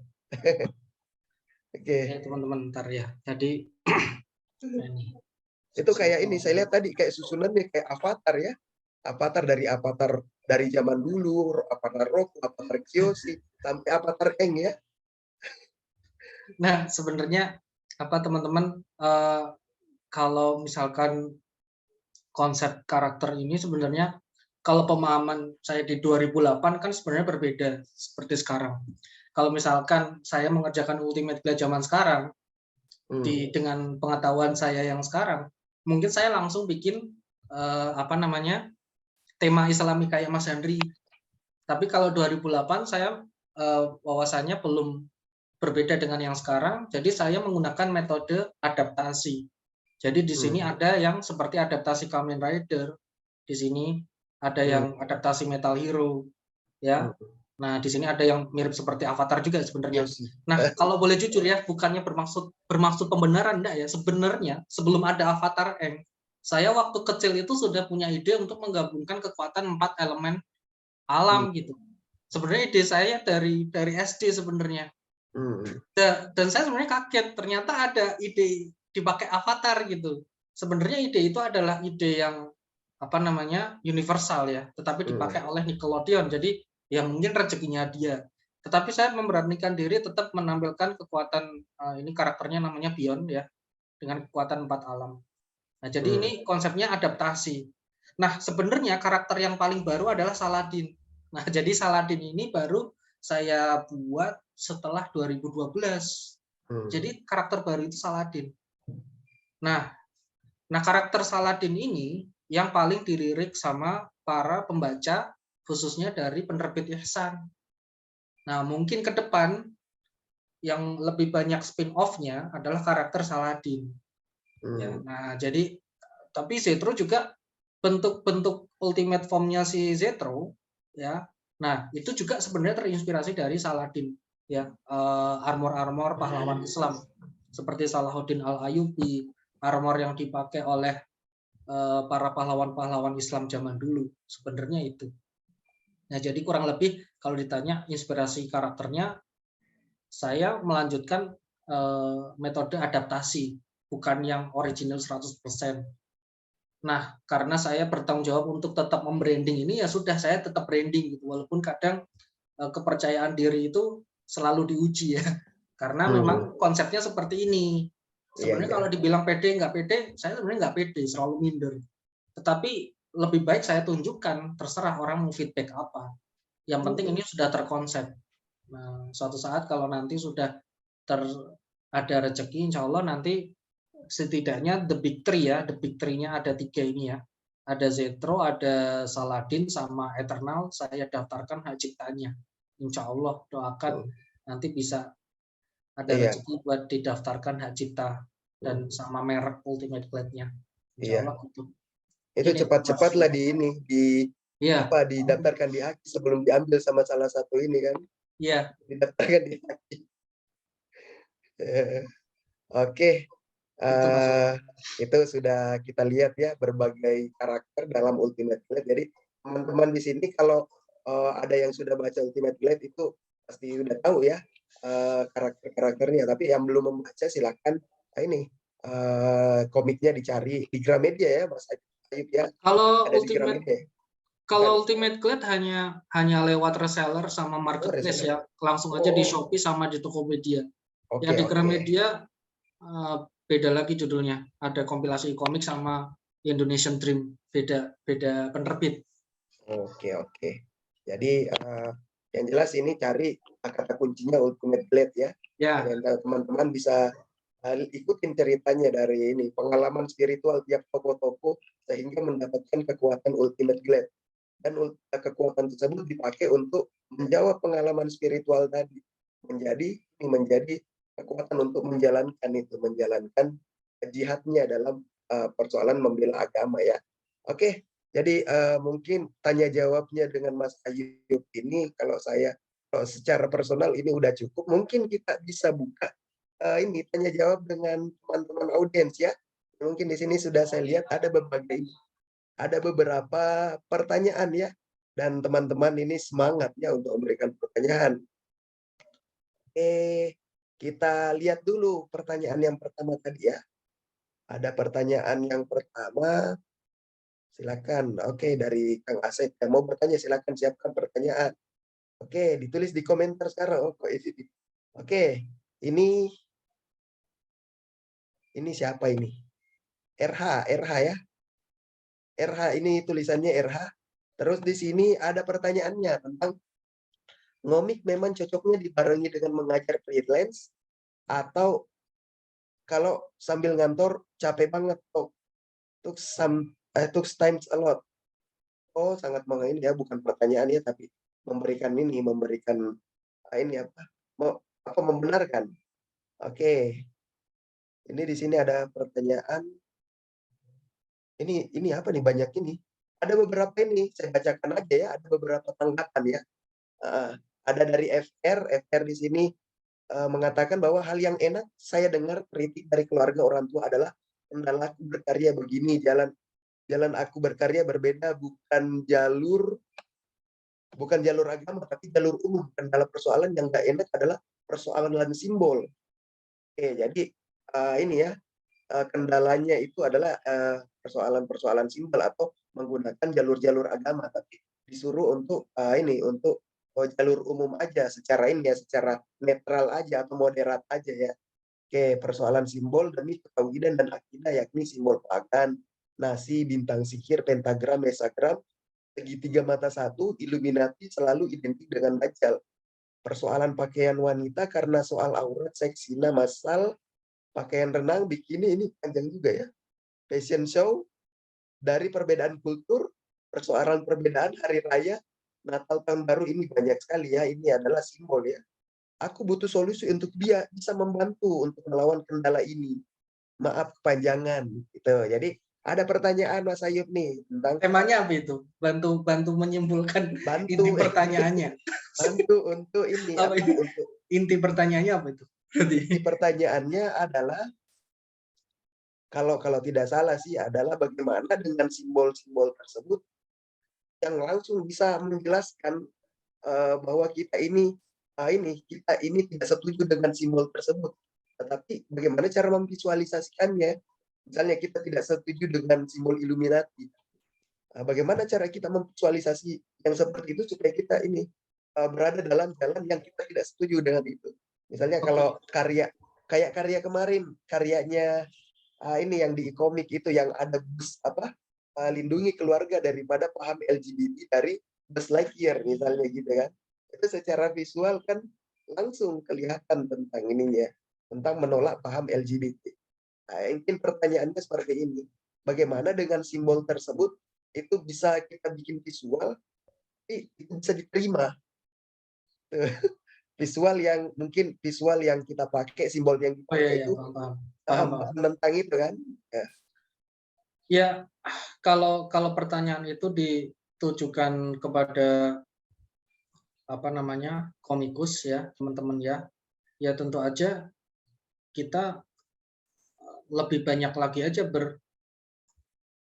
Oke. Teman-teman ntar ya. Jadi itu kayak saya lihat tadi kayak susunannya kayak Avatar ya. Avatar dari zaman dulu, Avatar Roku, Avatar Kyoshi, sampai Avatar Eng ya. Nah, sebenarnya teman-teman, kalau misalkan konsep karakter ini sebenarnya kalau pemahaman saya di 2008 kan sebenarnya berbeda seperti sekarang. Kalau misalkan saya mengerjakan Ultimate Blade zaman sekarang, dengan pengetahuan saya yang sekarang, mungkin saya langsung bikin tema Islami kayak Mas Henry. Tapi kalau 2008 saya wawasannya belum berbeda dengan yang sekarang, jadi saya menggunakan metode adaptasi. Jadi di sini ada yang seperti adaptasi Kamen Rider di sini, ada yang adaptasi Metal Hero, ya. Nah, di sini ada yang mirip seperti Avatar juga Iya sebenarnya. sih. Nah, kalau boleh jujur ya, bukannya bermaksud pembenaran enggak ya. Sebenarnya sebelum ada Avatar Eng, saya waktu kecil itu sudah punya ide untuk menggabungkan kekuatan 4 elemen Hmm, alam gitu. Sebenarnya ide saya dari SD sebenarnya. hmm, Dan saya sebenarnya kaget ternyata ada ide dipakai Avatar gitu. Sebenarnya ide itu adalah ide yang apa namanya universal ya, tetapi dipakai oleh Nickelodeon. Jadi yang mungkin rezekinya dia. Tetapi saya memberanikan diri tetap menampilkan kekuatan ini karakternya namanya Beyond ya dengan kekuatan 4 alam. Nah, jadi hmm. ini konsepnya adaptasi. Nah, sebenarnya karakter yang paling baru adalah Saladin. Nah, jadi Saladin ini baru saya buat setelah 2012. Jadi karakter baru itu Saladin. Nah, karakter Saladin ini yang paling dilirik sama para pembaca khususnya dari penerbit Ihsan. Nah, mungkin ke depan yang lebih banyak spin-off-nya adalah karakter Saladin. Ya, nah jadi tapi Zetro juga bentuk-bentuk ultimate form-nya si Zetro ya. Nah, itu juga sebenarnya terinspirasi dari Saladin ya, armor-armor pahlawan Islam seperti Salahuddin Al-Ayyubi, armor yang dipakai oleh para pahlawan-pahlawan Islam zaman dulu. Sebenarnya itu. Nah, jadi kurang lebih kalau ditanya inspirasi karakternya, saya melanjutkan metode adaptasi, bukan yang original 100%. Nah, karena saya bertanggung jawab untuk tetap membranding ini, ya sudah saya tetap branding gitu. Walaupun kadang kepercayaan diri itu selalu diuji ya. Karena memang konsepnya seperti ini. Iya, Sebenarnya iya. kalau dibilang pede nggak pede, saya sebenarnya nggak pede, selalu minder. Tetapi lebih baik saya tunjukkan, terserah orang mau feedback apa. Yang penting ini sudah terkonsep. Nah, suatu saat kalau nanti sudah ada rezeki, insya Allah nanti setidaknya the big three ya, the big three-nya ada 3 ini ya. Ada Zetro, ada Saladin, sama Eternal, saya daftarkan hak ciptanya. Insya Allah doakan nanti bisa ada Iya. rezeki buat didaftarkan hak cipta dan sama merek Ultimate Blade-nya. Insya Iya. Allah gitu. Itu Mungkin itu cepat-cepat Mas. lah di ini, di Iya, apa, didaftarkan di Haki sebelum diambil sama salah satu ini kan. iya, Didaftarkan di Haki. Oke, itu Mas. itu sudah kita lihat ya berbagai karakter dalam Ultimate Blade. Jadi teman-teman di sini kalau ada yang sudah baca Ultimate Blade itu pasti udah tahu ya karakter-karakternya. Tapi yang belum membaca silakan ini komiknya dicari di Gramedia ya, Mas Ayub ya. Kalau Ada di Ultimate Gramedia. Bukan. Kalau Ultimate Glade hanya lewat reseller sama Oh, marketplace reseller. ya, langsung aja di Oh, Shopee sama di Tokopedia. Ya oke, di oke. Gramedia beda lagi judulnya, ada kompilasi komik sama Indonesian Dream, beda beda penerbit. Oke, oke. Jadi yang jelas ini cari kata kuncinya Ultimate Blade ya. Ya, Dan teman-teman bisa ikutin ceritanya dari ini pengalaman spiritual tiap tokoh-tokoh sehingga mendapatkan kekuatan Ultimate Blade. Dan kekuatan tersebut dipakai untuk menjawab pengalaman spiritual tadi, menjadi kekuatan untuk menjalankan jihadnya dalam persoalan membela agama ya. Oke, jadi mungkin tanya jawabnya dengan Mas Ayub ini kalau secara personal ini udah cukup. Mungkin kita bisa buka ini tanya jawab dengan teman-teman audiens ya. Mungkin di sini sudah saya lihat ada beberapa pertanyaan ya, dan teman-teman ini semangat ya untuk memberikan pertanyaan. Kita lihat dulu pertanyaan yang pertama tadi ya. Ada pertanyaan yang pertama, silakan. Oke, dari Kang Asep yang mau bertanya silakan siapkan pertanyaan. Oke, ditulis di komentar sekarang. Oh, kok ini. Oke, ini siapa ini? RH ya. RH ini tulisannya RH. Terus di sini ada pertanyaannya tentang ngomik memang cocoknya dibarengi dengan mengajar freelance atau kalau sambil ngantor capek banget kok. Took times a lot. Oh, sangat ini ya, bukan pertanyaannya tapi memberikan ini apa? Membenarkan. Oke. Ini di sini ada pertanyaan. Ini apa nih banyak ini? ada beberapa ini, saya bacakan aja ya, ada beberapa tanggapan ya. Heeh. Ada dari FR di sini mengatakan bahwa hal yang enak saya dengar kritik dari keluarga orang tua adalah kendalaku berkarya begini, jalan jalan aku berkarya berbeda, bukan jalur agama tapi jalur umum. Kendala persoalan yang nggak enak adalah persoalan simbol. Oke, jadi ini ya, kendalanya itu adalah persoalan-persoalan simbol atau menggunakan jalur-jalur agama, tapi disuruh untuk ini untuk jalur umum aja, secara ini ya, secara netral aja atau moderat aja ya. Oke, persoalan simbol demi ketauhidan dan akidah, yakni simbol pagan, nasi, bintang sihir, pentagram, hexagram, segitiga mata satu, Illuminati selalu identik dengan Dajjal. Persoalan pakaian wanita karena soal aurat, seks, zina, massal, pakaian renang, bikini, ini panjang juga ya. Fashion show, dari perbedaan kultur, persoalan perbedaan hari raya, Natal, Tahun Baru, ini banyak sekali ya. Ini adalah simbol ya. Aku butuh solusi untuk dia bisa membantu untuk melawan kendala ini. Maaf kepanjangan gitu. Jadi ada pertanyaan Mas Ayub nih tentang Temanya apa itu? Bantu menyimpulkan inti bantu pertanyaannya. bantu untuk ini Apa apa itu? untuk Inti pertanyaannya apa itu? Berarti. inti pertanyaannya adalah kalau kalau tidak salah sih adalah bagaimana dengan simbol-simbol tersebut yang langsung bisa menjelaskan bahwa kita ini tidak setuju dengan simbol tersebut. Tetapi bagaimana cara memvisualisasikannya? Misalnya kita tidak setuju dengan simbol Illuminati. Bagaimana cara kita memvisualisasi yang seperti itu supaya kita ini berada dalam jalan yang kita tidak setuju dengan itu. Misalnya kalau karya kemarin, karyanya ini yang di komik itu yang ada bus lindungi keluarga daripada paham LGBT dari Buzz Lightyear misalnya gitu kan. Itu secara visual kan langsung kelihatan tentang ininya, tentang menolak paham LGBT. Mungkin pertanyaannya seperti ini. Bagaimana dengan simbol tersebut itu bisa kita bikin visual, tapi itu bisa diterima. Visual yang kita pakai, simbol yang Oh iya, dipakai iya, itu paham. tentang itu kan. Ya. Ya, kalau pertanyaan itu ditujukan kepada apa namanya komikus ya teman-teman ya tentu aja kita lebih banyak lagi aja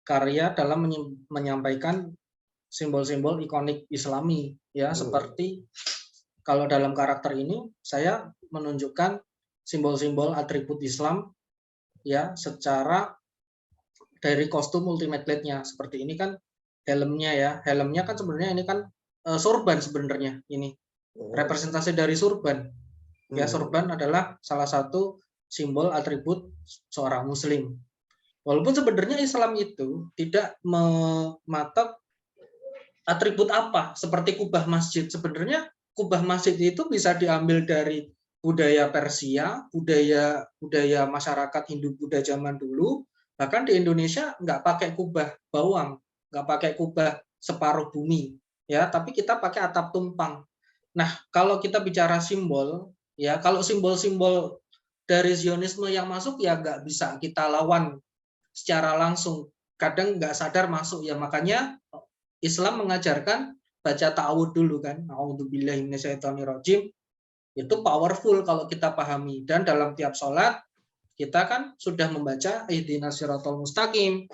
berkarya dalam menyampaikan simbol-simbol ikonik Islami ya seperti kalau dalam karakter ini saya menunjukkan simbol-simbol atribut Islam ya secara dari kostum ultimate blade-nya seperti ini kan helmnya kan sebenarnya ini kan sorban sebenarnya ini representasi dari surban ya surban adalah salah satu simbol atribut seorang muslim walaupun sebenarnya Islam itu tidak mematok atribut apa seperti kubah masjid sebenarnya kubah masjid itu bisa diambil dari budaya Persia budaya masyarakat Hindu Buddha zaman dulu bahkan di Indonesia nggak pakai kubah bawang nggak pakai kubah separuh bumi ya tapi kita pakai atap tumpang. Nah kalau kita bicara simbol ya kalau simbol-simbol dari Zionisme yang masuk ya nggak bisa kita lawan secara langsung kadang nggak sadar masuk ya makanya Islam mengajarkan baca ta'awud dulu kan a'udzubillahi minasyaitonirrajim itu powerful kalau kita pahami dan dalam tiap sholat kita kan sudah membaca ihdinas siratal mustaqim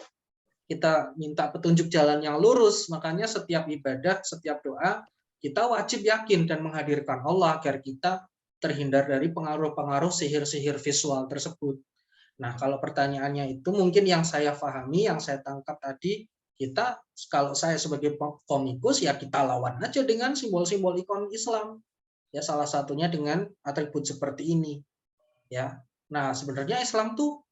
kita minta petunjuk jalan yang lurus makanya setiap ibadah setiap doa kita wajib yakin dan menghadirkan Allah agar kita terhindar dari pengaruh-pengaruh sihir-sihir visual tersebut. Nah kalau pertanyaannya itu mungkin yang saya pahami yang saya tangkap tadi kita kalau saya sebagai komikus ya kita lawan aja dengan simbol-simbol ikon Islam ya salah satunya dengan atribut seperti ini ya. Nah sebenarnya Islam tuh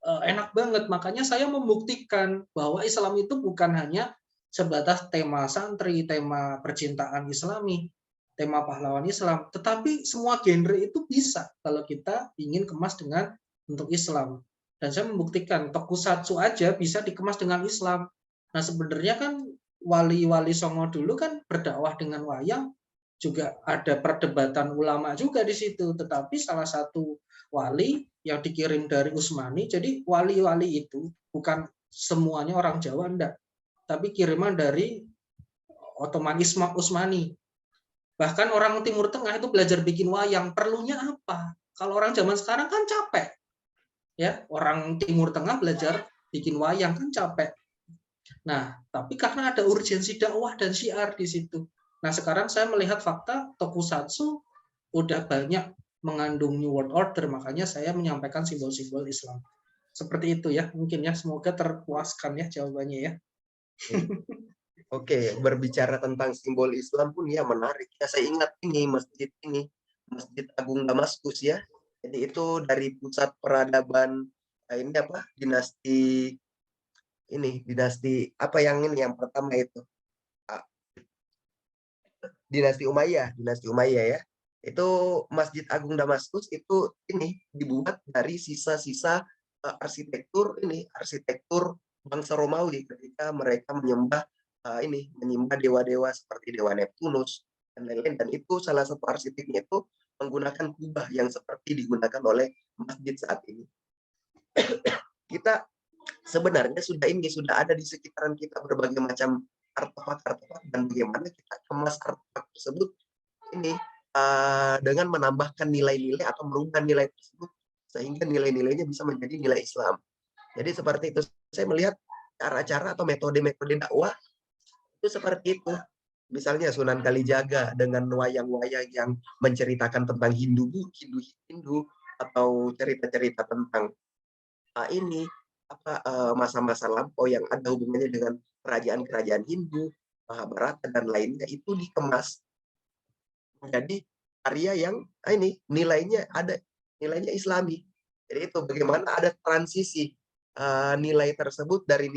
enak banget makanya saya membuktikan bahwa Islam itu bukan hanya sebatas tema santri, tema percintaan Islami, tema pahlawan Islam, tetapi semua genre itu bisa kalau kita ingin kemas dengan bentuk Islam. Dan saya membuktikan tokusatsu aja bisa dikemas dengan Islam. Nah sebenarnya kan wali-wali Songo dulu kan berdakwah dengan wayang juga ada perdebatan ulama juga di situ. Tetapi salah satu wali yang dikirim dari Utsmani, jadi wali-wali itu bukan semuanya orang Jawa enggak, tapi kiriman dari Ottoman Utsmani. Bahkan orang Timur Tengah itu belajar bikin wayang, perlunya apa? Kalau orang zaman sekarang kan capek. Ya, orang Timur Tengah belajar bikin wayang kan capek. Nah, tapi karena ada urgensi dakwah dan syiar di situ. Nah, sekarang saya melihat fakta tokusatsu udah banyak mengandung New World Order, makanya saya menyampaikan simbol-simbol Islam. Seperti itu ya, mungkin ya, semoga terpuaskan ya jawabannya ya. Oke, berbicara tentang simbol Islam pun ya menarik. Ya, saya ingat ini, Masjid Agung Damaskus ya. Jadi itu dari pusat peradaban ini apa? Dinasti apa yang ini yang pertama itu? Ah, dinasti Umayyah ya. Itu Masjid Agung Damaskus itu ini dibuat dari sisa-sisa arsitektur bangsa Romawi ketika mereka menyembah dewa-dewa seperti dewa Neptunus dan lain-lain, dan itu salah satu arsiteknya itu menggunakan kubah yang seperti digunakan oleh masjid saat ini. Kita sebenarnya sudah ada di sekitaran kita berbagai macam artefak-artefak, dan bagaimana kita kemas artefak tersebut ini dengan menambahkan nilai-nilai atau merubah nilai tersebut sehingga nilai-nilainya bisa menjadi nilai Islam. Jadi seperti itu, saya melihat cara-cara atau metode-metode dakwah itu seperti itu. Misalnya Sunan Kalijaga dengan wayang-wayang yang menceritakan tentang Hindu atau cerita-cerita tentang masa-masa lampau yang ada hubungannya dengan kerajaan-kerajaan Hindu, Mahabharata dan lainnya, itu dikemas menjadi karya yang nilainya Islami. Jadi itu bagaimana ada transisi nilai tersebut dari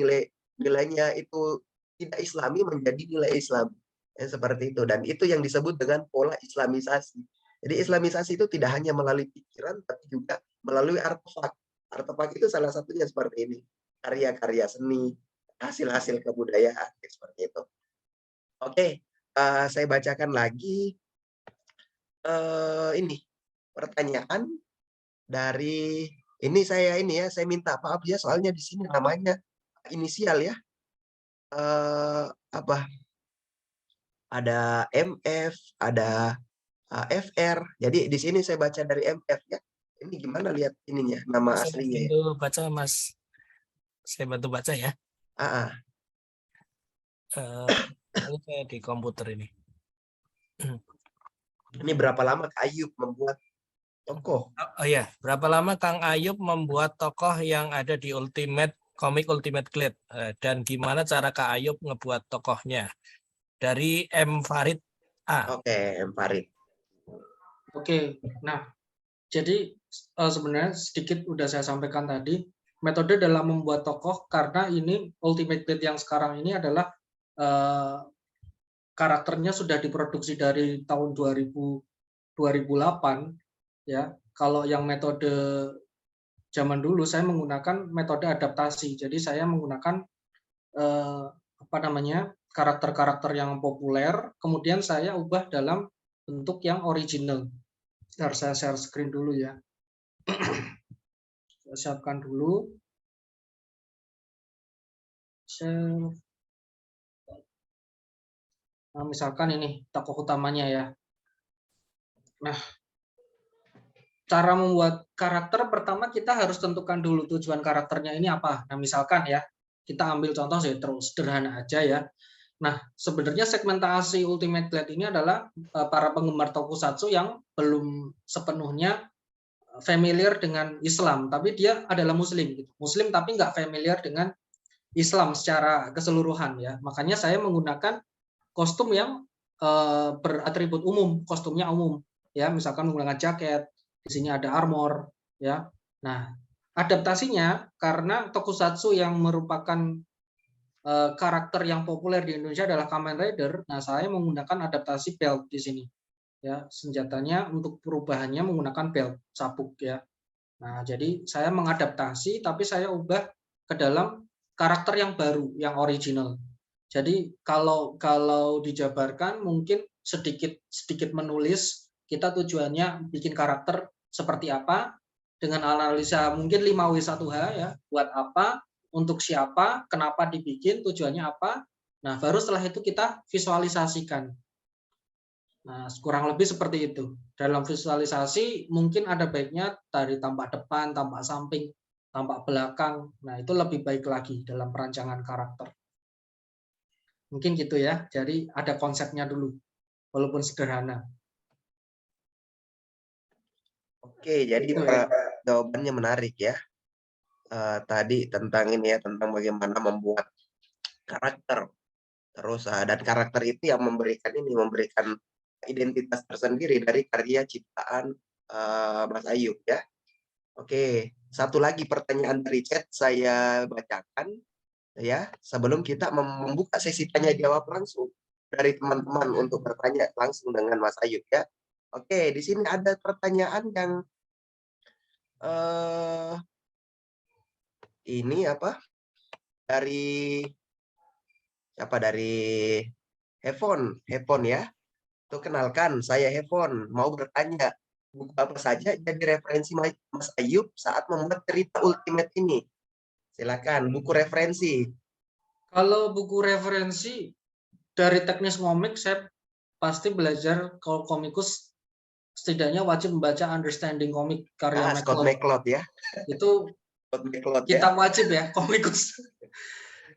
nilainya itu tidak Islami menjadi nilai Islam. Seperti itu, dan itu yang disebut dengan pola Islamisasi. Jadi Islamisasi itu tidak hanya melalui pikiran tapi juga melalui artefak. Artefak itu salah satunya seperti ini. Karya-karya seni, hasil-hasil kebudayaan seperti itu. Oke, saya bacakan lagi ini pertanyaan dari saya minta maaf ya, soalnya di sini namanya inisial ya. Ada MF, ada FR. Jadi di sini saya baca dari MF ya. Ini gimana lihat ininya, nama aslinya ya? Bantu baca Mas. Saya bantu baca ya. Ini saya di komputer ini. Ini berapa lama Kak Ayub membuat tokoh? Oh ya, berapa lama Kang Ayub membuat tokoh yang ada di komik Ultimate Glade, dan gimana cara Kak Ayub ngebuat tokohnya? Dari M Farid A. Oke, M Farid. Oke, nah jadi sebenarnya sedikit udah saya sampaikan tadi, metode dalam membuat tokoh, karena ini Ultimate Glade yang sekarang ini adalah karakternya sudah diproduksi dari tahun 2008 ya. Kalau yang metode zaman dulu saya menggunakan metode adaptasi. Jadi saya menggunakan karakter-karakter yang populer, kemudian saya ubah dalam bentuk yang original. Saya share screen dulu ya. Saya siapkan dulu. Nah, misalkan ini tokoh utamanya ya. Nah, cara membuat karakter pertama kita harus tentukan dulu tujuan karakternya ini apa. Nah, misalkan ya, kita ambil contoh sederhana aja ya. Nah, sebenarnya segmentasi Ultimate Glade ini adalah para penggemar tokusatsu yang belum sepenuhnya familiar dengan Islam, tapi dia adalah Muslim, Muslim tapi nggak familiar dengan Islam secara keseluruhan ya. Makanya saya menggunakan kostum yang beratribut umum, kostumnya umum ya, misalkan menggunakan jaket, di sini ada armor ya. Nah, adaptasinya karena tokusatsu yang merupakan karakter yang populer di Indonesia adalah Kamen Rider. Nah, saya menggunakan adaptasi belt di sini. Ya, senjatanya untuk perubahannya menggunakan belt sabuk ya. Nah, jadi saya mengadaptasi tapi saya ubah ke dalam karakter yang baru, yang original. Jadi kalau dijabarkan mungkin sedikit menulis, kita tujuannya bikin karakter seperti apa dengan analisa mungkin 5W1H ya, buat apa, untuk siapa, kenapa dibikin, tujuannya apa. Nah, baru setelah itu kita visualisasikan. Nah, kurang lebih seperti itu. Dalam visualisasi mungkin ada baiknya dari tampak depan, tampak samping, tampak belakang. Nah, itu lebih baik lagi dalam perancangan karakter. Mungkin gitu ya. Jadi ada konsepnya dulu, walaupun sederhana. Oke, jadi Itu ya. jawabannya menarik ya. Tadi tentang ini ya, tentang bagaimana membuat karakter. Terus dan karakter itu yang memberikan identitas tersendiri dari karya ciptaan Mas Ayub ya. Oke, satu lagi pertanyaan dari chat saya bacakan ya sebelum kita membuka sesi tanya jawab langsung dari teman-teman untuk bertanya langsung dengan Mas Ayub ya. Oke, di sini ada pertanyaan yang ini apa? Dari Hefon ya. Tuh kenalkan, saya Hefon, mau bertanya, buku apa saja jadi referensi Mas Ayub saat membuat cerita Ultimate ini? Silakan, buku referensi. Kalau buku referensi dari teknis komik, saya pasti belajar kalau komikus setidaknya wajib membaca Understanding Komik karya Scott McCloud. McCloud ya. Itu Scott McCloud kita ya. wajib ya komikus.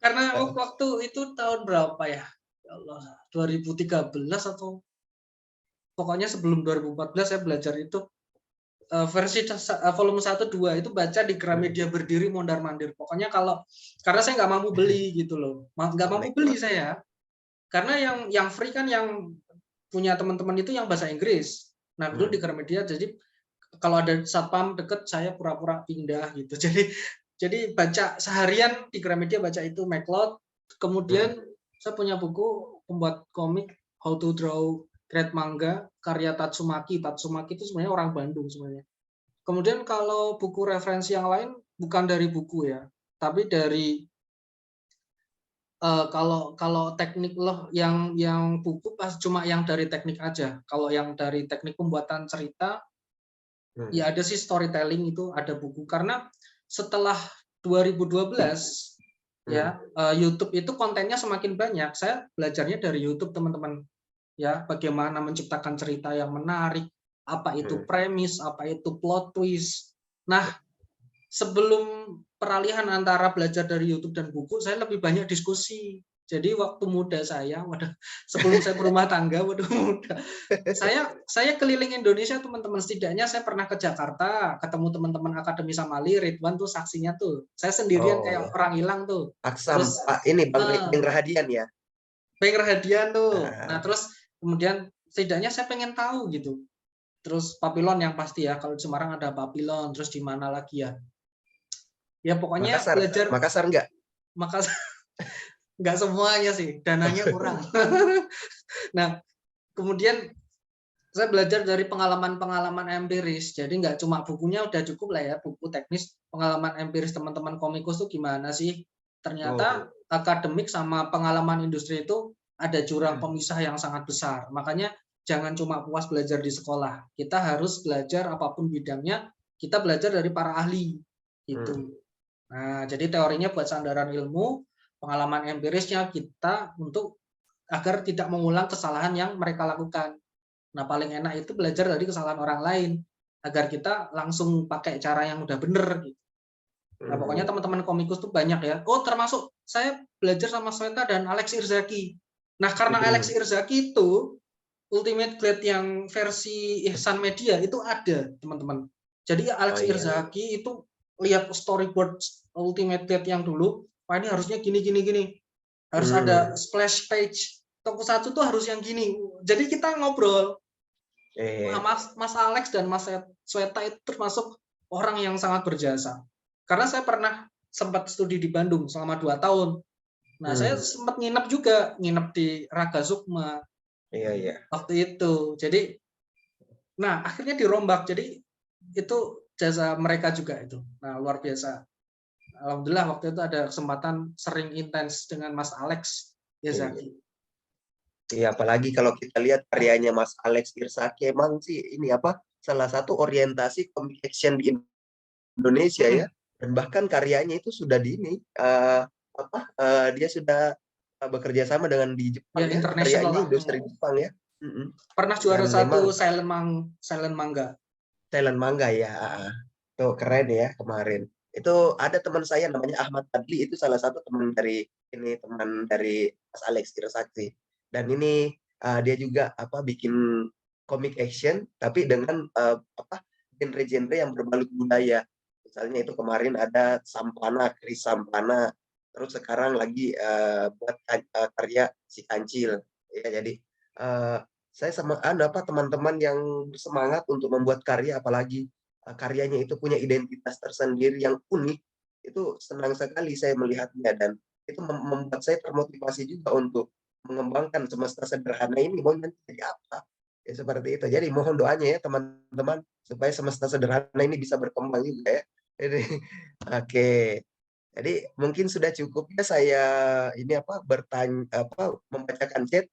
Karena waktu itu tahun berapa ya? Ya Allah, 2013 atau pokoknya sebelum 2014 saya belajar itu versi volume 1 2 itu baca di Gramedia berdiri mondar-mandir. Pokoknya karena saya nggak mampu beli gitu loh. Nggak mampu beli saya. Karena yang free kan yang punya teman-teman itu yang bahasa Inggris. Nah, dulu di Gramedia jadi kalau ada satpam deket saya pura-pura pindah gitu. Jadi baca seharian di Gramedia baca itu McCloud. Kemudian saya punya buku pembuat komik How to Draw Great Manga karya Tatsumaki. Tatsumaki itu sebenarnya orang Bandung sebenarnya. Kemudian kalau buku referensi yang lain bukan dari buku ya, tapi dari kalau teknik loh yang buku pas cuma yang dari teknik aja. Kalau yang dari teknik pembuatan cerita ya ada sih storytelling itu ada buku karena setelah 2012 ya YouTube itu kontennya semakin banyak. Saya belajarnya dari YouTube teman-teman ya bagaimana menciptakan cerita yang menarik, apa itu premis, apa itu plot twist. Nah, sebelum peralihan antara belajar dari YouTube dan buku, saya lebih banyak diskusi. Jadi waktu muda saya, sebelum saya berumah tangga, muda, saya keliling Indonesia teman-teman. Setidaknya saya pernah ke Jakarta, ketemu teman-teman Akademi Samali, Ridwan tuh saksinya tuh. Saya sendirian kayak orang hilang tuh. Aksam, Terus ini Bang Rahadian ya. Bang Rahadian tuh. Nah terus kemudian setidaknya saya pengen tahu gitu. Terus Papilon yang pasti ya, kalau di Semarang ada Papilon, terus di mana lagi ya? Ya pokoknya belajar. Makassar enggak? Makassar enggak semuanya sih, dananya kurang. Nah, kemudian saya belajar dari pengalaman-pengalaman empiris. Jadi nggak cuma bukunya udah cukup lah ya, buku teknis, pengalaman empiris teman-teman komikus tuh gimana sih? Ternyata akademik sama pengalaman industri itu ada jurang pemisah yang sangat besar. Makanya jangan cuma puas belajar di sekolah. Kita harus belajar apapun bidangnya, kita belajar dari para ahli. Gitu. Nah, jadi teorinya buat sandaran ilmu, pengalaman empirisnya kita untuk agar tidak mengulang kesalahan yang mereka lakukan. Nah, paling enak itu belajar dari kesalahan orang lain agar kita langsung pakai cara yang udah bener. Gitu. Nah, pokoknya teman-teman komikus tuh banyak ya. Oh, termasuk saya belajar sama Sweta dan Alex Irzaki. Nah, karena Alex Irzaki itu Ultimate Glade yang versi Ihsan Media itu ada, teman-teman. Jadi Alex Irzaki itu lihat storyboard Ultimate Glade yang dulu, wah ini harusnya gini. Harus ada splash page. Tokusatsu tuh harus yang gini. Jadi kita ngobrol. Mas Alex dan Mas Sweta itu termasuk orang yang sangat berjasa. Karena saya pernah sempat studi di Bandung selama 2 tahun. Nah, saya sempat nginep di Raga Sukma. Iya. Waktu itu. Jadi, nah akhirnya dirombak. Jadi itu jasa mereka juga itu. Nah, luar biasa. Alhamdulillah waktu itu ada kesempatan sering intens dengan Mas Alex Irzaki. Iya, apalagi kalau kita lihat karyanya Mas Alex Irzaki, emang sih ini apa salah satu orientasi comic action di Indonesia ya. dan bahkan karyanya itu sudah di ini, dia sudah bekerja sama dengan di Jepang Ya, ya, international karyanya lah. industri Jepang ya. Pernah juara Dan satu memang silent manga. Thailand Manga ya, tuh keren ya kemarin. Itu ada teman saya namanya Ahmad Adli, itu salah satu teman dari Mas Alex Kirosakti. Dan ini dia juga bikin komik action tapi dengan genre-genre yang berbalut budaya. Misalnya itu kemarin ada Sampana, Chris Sampana, terus sekarang lagi buat karya si Kancil. Ya, jadi saya sama teman-teman yang bersemangat untuk membuat karya, apalagi karyanya itu punya identitas tersendiri yang unik, itu senang sekali saya melihatnya, dan itu membuat saya termotivasi juga untuk mengembangkan Semesta Sederhana ini mau nanti jadi apa. Ya seperti itu. Jadi mohon doanya ya teman-teman supaya Semesta Sederhana ini bisa berkembang juga ya. Jadi oke. Jadi mungkin sudah cukup ya saya ini bertanya membacakan chat.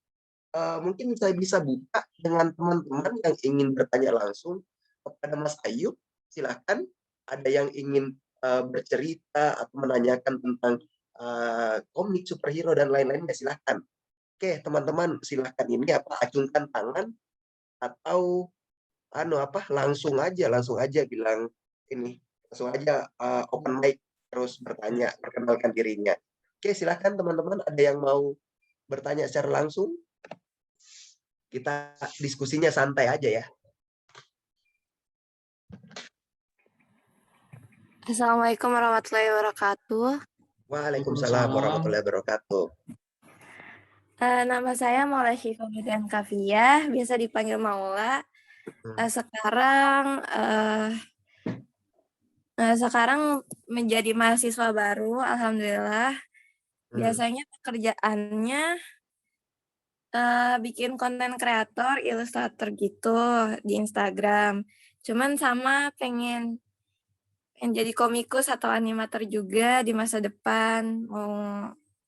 Mungkin saya bisa buka dengan teman-teman yang ingin bertanya langsung kepada Mas Ayub. Silakan. Ada yang ingin bercerita atau menanyakan tentang komik superhero dan lain-lainnya, silakan. Oke, teman-teman, silakan ini acungkan tangan atau langsung aja bilang ini, langsung aja open mic terus bertanya, perkenalkan dirinya. Oke, silakan teman-teman, ada yang mau bertanya secara langsung? Kita diskusinya santai aja ya. Assalamualaikum warahmatullahi wabarakatuh. Waalaikumsalam warahmatullahi wabarakatuh. Nama saya Maula Syifa Bidan Kafiyah, biasa dipanggil Maula. Sekarang menjadi mahasiswa baru, alhamdulillah. Biasanya pekerjaannya bikin konten kreator, ilustrator gitu di Instagram. Cuman sama pengen jadi komikus atau animator juga di masa depan, mau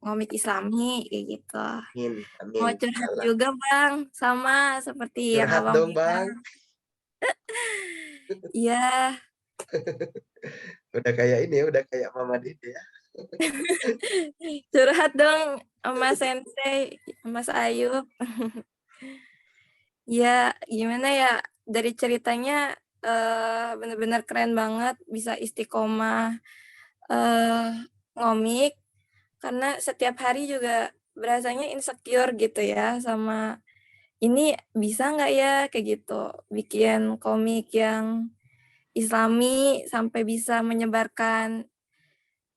ngomik Islami kayak gitu. Amin, amin. Mau curhat juga Bang, sama seperti yang Curhat Abang dong bilang. Bang. Iya. Udah kayak ini ya, udah kayak Mama Dede ya. Curhat dong sama Sensei, Mas Ayub. Ya gimana ya, dari ceritanya bener-bener keren banget, bisa istiqomah ngomik, karena setiap hari juga berasanya insecure gitu ya, sama ini bisa nggak ya kayak gitu, bikin komik yang Islami sampai bisa menyebarkan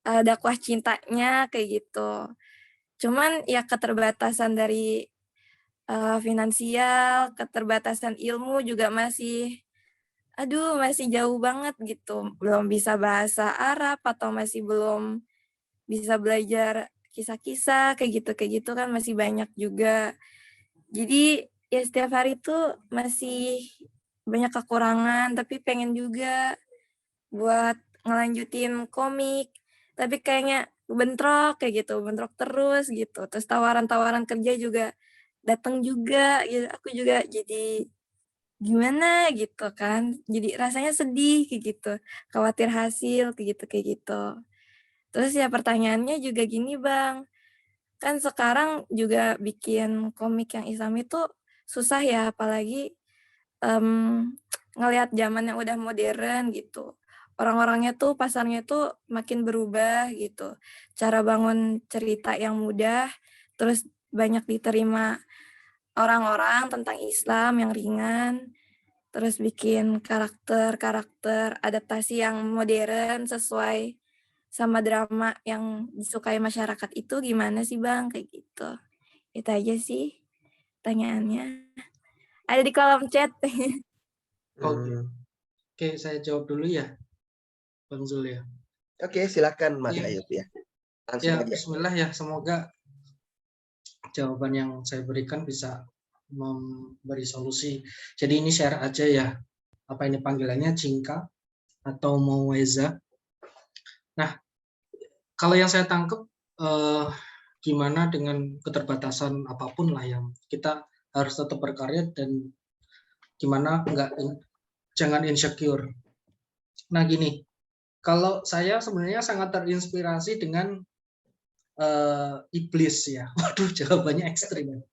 dakwah cintanya kayak gitu. Cuman ya keterbatasan dari finansial, keterbatasan ilmu juga masih jauh banget gitu. Belum bisa bahasa Arab atau masih belum bisa belajar kisah-kisah kayak gitu kan masih banyak juga. Jadi ya setiap hari tuh masih banyak kekurangan, tapi pengen juga buat ngelanjutin komik, tapi kayaknya bentrok terus gitu. Terus tawaran-tawaran kerja juga datang juga, gitu. Aku juga jadi gimana gitu kan, jadi rasanya sedih kayak gitu, khawatir hasil kayak gitu. Terus ya pertanyaannya juga gini Bang, kan sekarang juga bikin komik yang Islam itu susah ya, apalagi ngelihat zaman yang udah modern gitu. Orang-orangnya tuh, pasarnya tuh makin berubah gitu. Cara bangun cerita yang mudah, terus banyak diterima orang-orang tentang Islam yang ringan, terus bikin karakter-karakter adaptasi yang modern sesuai sama drama yang disukai masyarakat itu gimana sih Bang? Kayak gitu. Itu aja sih pertanyaannya. Ada di kolom chat. Oke, saya jawab dulu ya, Bang Zul ya. Oke, silakan Mas Ayub ya. Langsung aja. Bismillah ya, semoga jawaban yang saya berikan bisa memberi solusi. Jadi ini share aja ya. Apa ini panggilannya, Cinka atau Mauweza. Nah, kalau yang saya tangkap gimana dengan keterbatasan apapun lah yang kita harus tetap berkarya dan gimana jangan insecure. Nah gini, Kalau saya sebenarnya sangat terinspirasi dengan iblis ya. Waduh, jawabannya ekstrim.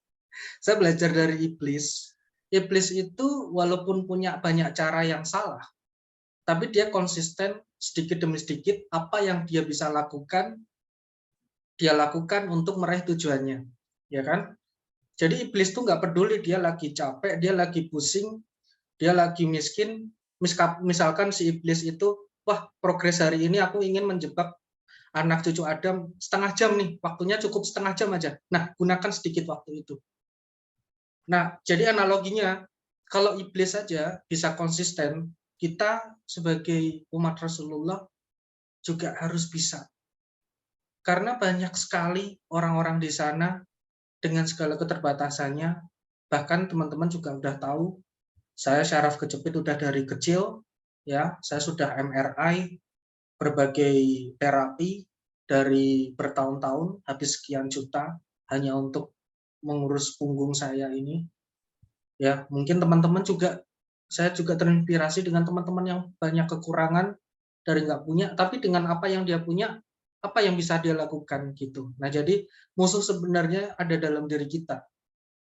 Saya belajar dari iblis. Iblis itu walaupun punya banyak cara yang salah, tapi dia konsisten sedikit demi sedikit apa yang dia bisa lakukan, dia lakukan untuk meraih tujuannya, ya kan? Jadi iblis tuh nggak peduli dia lagi capek, dia lagi pusing, dia lagi miskin. Misalkan si iblis itu, wah progres hari ini aku ingin menjebak anak cucu Adam setengah jam nih, waktunya cukup setengah jam aja. Nah, gunakan sedikit waktu itu. Nah, jadi analoginya, kalau iblis saja bisa konsisten, kita sebagai umat Rasulullah juga harus bisa. Karena banyak sekali orang-orang di sana dengan segala keterbatasannya, bahkan teman-teman juga udah tahu, saya syaraf kejepit udah dari kecil, ya, saya sudah MRI, berbagai terapi dari bertahun-tahun, habis sekian juta hanya untuk mengurus punggung saya ini. Ya, mungkin teman-teman juga, saya juga terinspirasi dengan teman-teman yang banyak kekurangan dari nggak punya, tapi dengan apa yang dia punya, apa yang bisa dia lakukan gitu. Nah, jadi musuh sebenarnya ada dalam diri kita,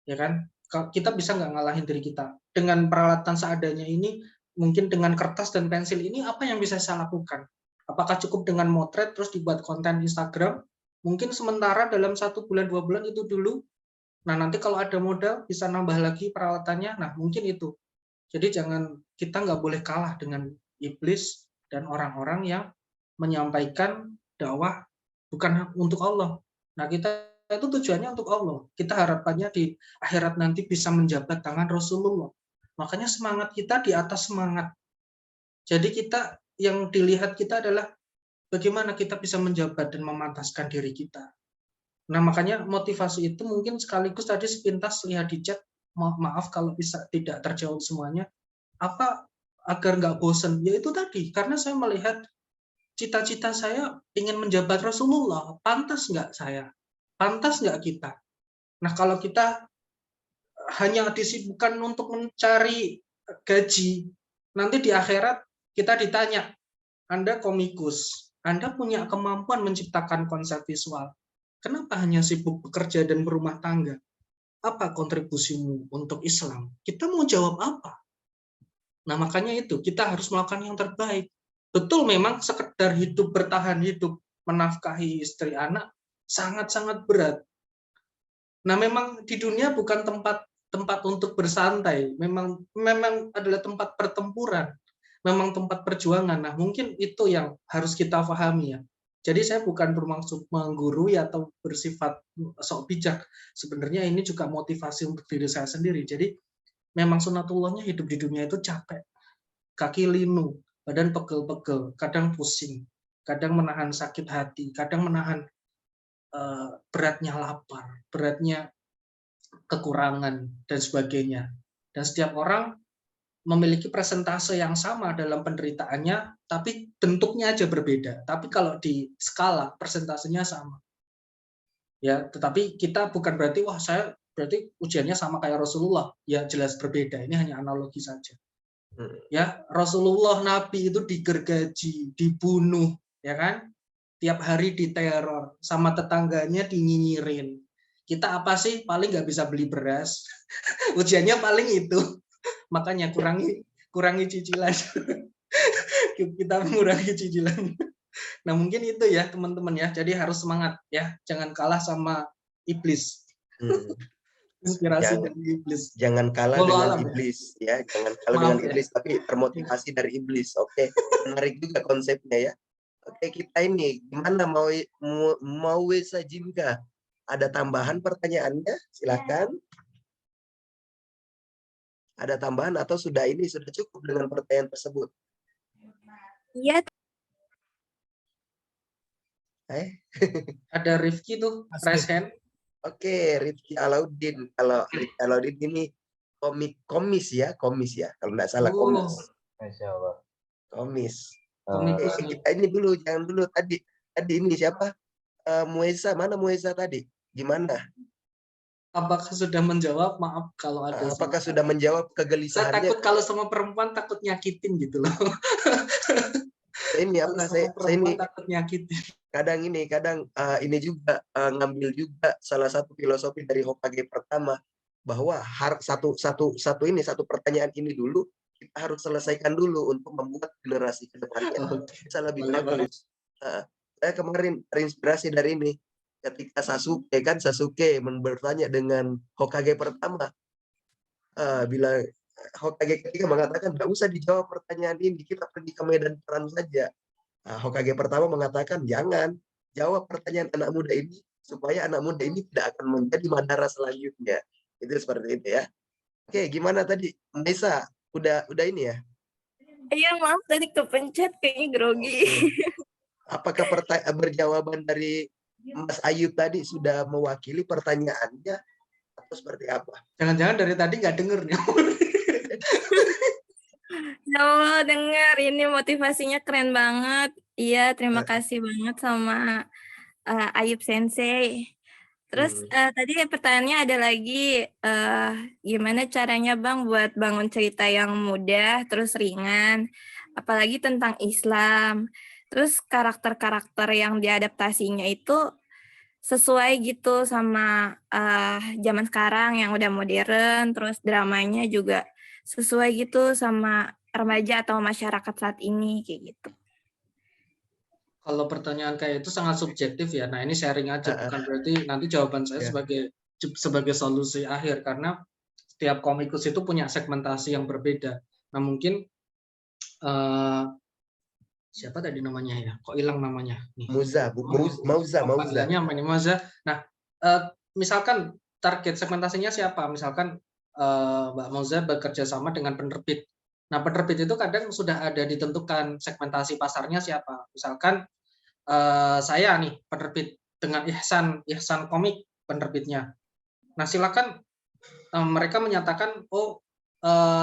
ya kan? Kita bisa nggak ngalahin diri kita dengan peralatan seadanya ini, mungkin dengan kertas dan pensil ini apa yang bisa saya lakukan? Apakah cukup dengan motret terus dibuat konten Instagram? Mungkin sementara dalam 1 bulan 2 bulan itu dulu. Nah, nanti kalau ada modal bisa nambah lagi peralatannya. Nah, mungkin itu. Jadi kita nggak boleh kalah dengan iblis dan orang-orang yang menyampaikan dakwah bukan untuk Allah. Nah, kita itu tujuannya untuk Allah. Kita harapannya di akhirat nanti bisa menjabat tangan Rasulullah. Makanya semangat kita di atas semangat. Jadi kita yang dilihat kita adalah bagaimana kita bisa menjabat dan memantaskan diri kita. Nah, makanya motivasi itu mungkin sekaligus tadi sepintas lihat di chat, maaf kalau bisa tidak terjawab semuanya, apa agar nggak bosan? Ya itu tadi, karena saya melihat cita-cita saya ingin menjabat Rasulullah, pantas nggak saya? Pantas nggak kita? Nah, kalau kita hanya disibukkan untuk mencari gaji, nanti di akhirat kita ditanya, Anda komikus, Anda punya kemampuan menciptakan konsep visual, kenapa hanya sibuk bekerja dan berumah tangga? Apa kontribusimu untuk Islam? Kita mau jawab apa? Nah, makanya itu, kita harus melakukan yang terbaik. Betul memang sekedar hidup, bertahan hidup, menafkahi istri anak, sangat-sangat berat. Nah, memang di dunia bukan tempat untuk bersantai, memang adalah tempat pertempuran, memang tempat perjuangan. Nah, mungkin itu yang harus kita pahami ya. Jadi saya bukan bermaksud menggurui atau bersifat sok bijak. Sebenarnya ini juga motivasi untuk diri saya sendiri. Jadi memang sunatullahnya hidup di dunia itu capek. Kaki linu, badan pegel-pegel, kadang pusing, kadang menahan sakit hati, kadang menahan beratnya lapar, beratnya kekurangan, dan sebagainya. Dan setiap orang memiliki presentase yang sama dalam penderitaannya, tapi bentuknya aja berbeda. Tapi kalau di skala, persentasenya sama. Ya, tetapi kita bukan berarti, wah saya berarti ujiannya sama kayak Rasulullah. Ya jelas berbeda, ini hanya analogi saja. Ya, Rasulullah Nabi itu digergaji, dibunuh, ya kan? Tiap hari diteror, sama tetangganya dinyinyirin. Kita apa sih? Paling nggak bisa beli beras. Ujiannya paling itu. Makanya kurangi cicilan. Kita mengurangi cicilan. Nah, mungkin itu ya teman-teman ya. Jadi harus semangat ya. Jangan kalah sama iblis. Inspirasi dari iblis. Jangan kalah dengan iblis ya. Jangan kalah dengan iblis, tapi termotivasi dari iblis. Oke, menarik juga konsepnya ya. Oke, kita ini gimana mau Jimka? Ada tambahan pertanyaannya? Silakan. Ada tambahan atau sudah cukup dengan pertanyaan tersebut? Iya. Ada Rifki tuh, raise hand. Oke, Rifki Alauddin. Kalau Rifki Alauddin ini komis ya, kalau nggak salah komis. Masya Allah. Komis. Kita ini dulu, jangan dulu tadi ini siapa? Mueza, mana Mueza tadi? Gimana? Apakah sudah menjawab? Maaf kalau ada. Apakah sudah menjawab kegelisahannya? Saya takut kalau sama perempuan takut nyakitin gitu loh. Saya ini apa? Kalau sama Saya ini perempuan takut nyakitin. kadang ini juga ngambil juga salah satu filosofi dari Hokage pertama bahwa satu pertanyaan ini dulu kita harus selesaikan dulu untuk membuat generasi kedepannya Oke, bisa lebih boleh, boleh. bagus. Saya kemarin terinspirasi dari ini ketika Sasuke bertanya dengan Hokage pertama, bilang Hokage ketiga mengatakan nggak usah dijawab pertanyaan ini, kita pergi ke medan perang saja. Hokage pertama mengatakan jangan jawab pertanyaan anak muda ini supaya anak muda ini tidak akan menjadi Madara selanjutnya. Itu seperti itu ya. Oke, gimana tadi? Nisa, udah ini ya? Iya, maaf tadi kepencet kayaknya grogi. Oke. Apakah berjawaban dari Mas Ayu tadi sudah mewakili pertanyaannya atau seperti apa? Jangan-jangan dari tadi nggak denger nih. Ya Allah, dengar ini motivasinya keren banget. Iya, terima kasih banget sama Ayub Sensei. Terus tadi pertanyaannya ada lagi, gimana caranya Bang buat bangun cerita yang mudah terus ringan, apalagi tentang Islam. Terus karakter-karakter yang diadaptasinya itu sesuai gitu sama zaman sekarang yang udah modern, terus dramanya juga sesuai gitu sama remaja atau masyarakat saat ini kayak gitu. Kalau pertanyaan kayak itu sangat subjektif ya. Nah, ini sharing aja, bukan berarti nanti jawaban saya sebagai solusi akhir, karena setiap komikus itu punya segmentasi yang berbeda. Nah, mungkin siapa tadi namanya ya? Kok hilang namanya? Nih. Mauza. Mauza. Nah, misalkan target segmentasinya siapa? Misalkan Mbak Mauza bekerja sama dengan penerbit. Nah, penerbit itu kadang sudah ada ditentukan segmentasi pasarnya siapa. Misalkan saya nih penerbit dengan Ihsan Komik penerbitnya. Nah, silakan mereka menyatakan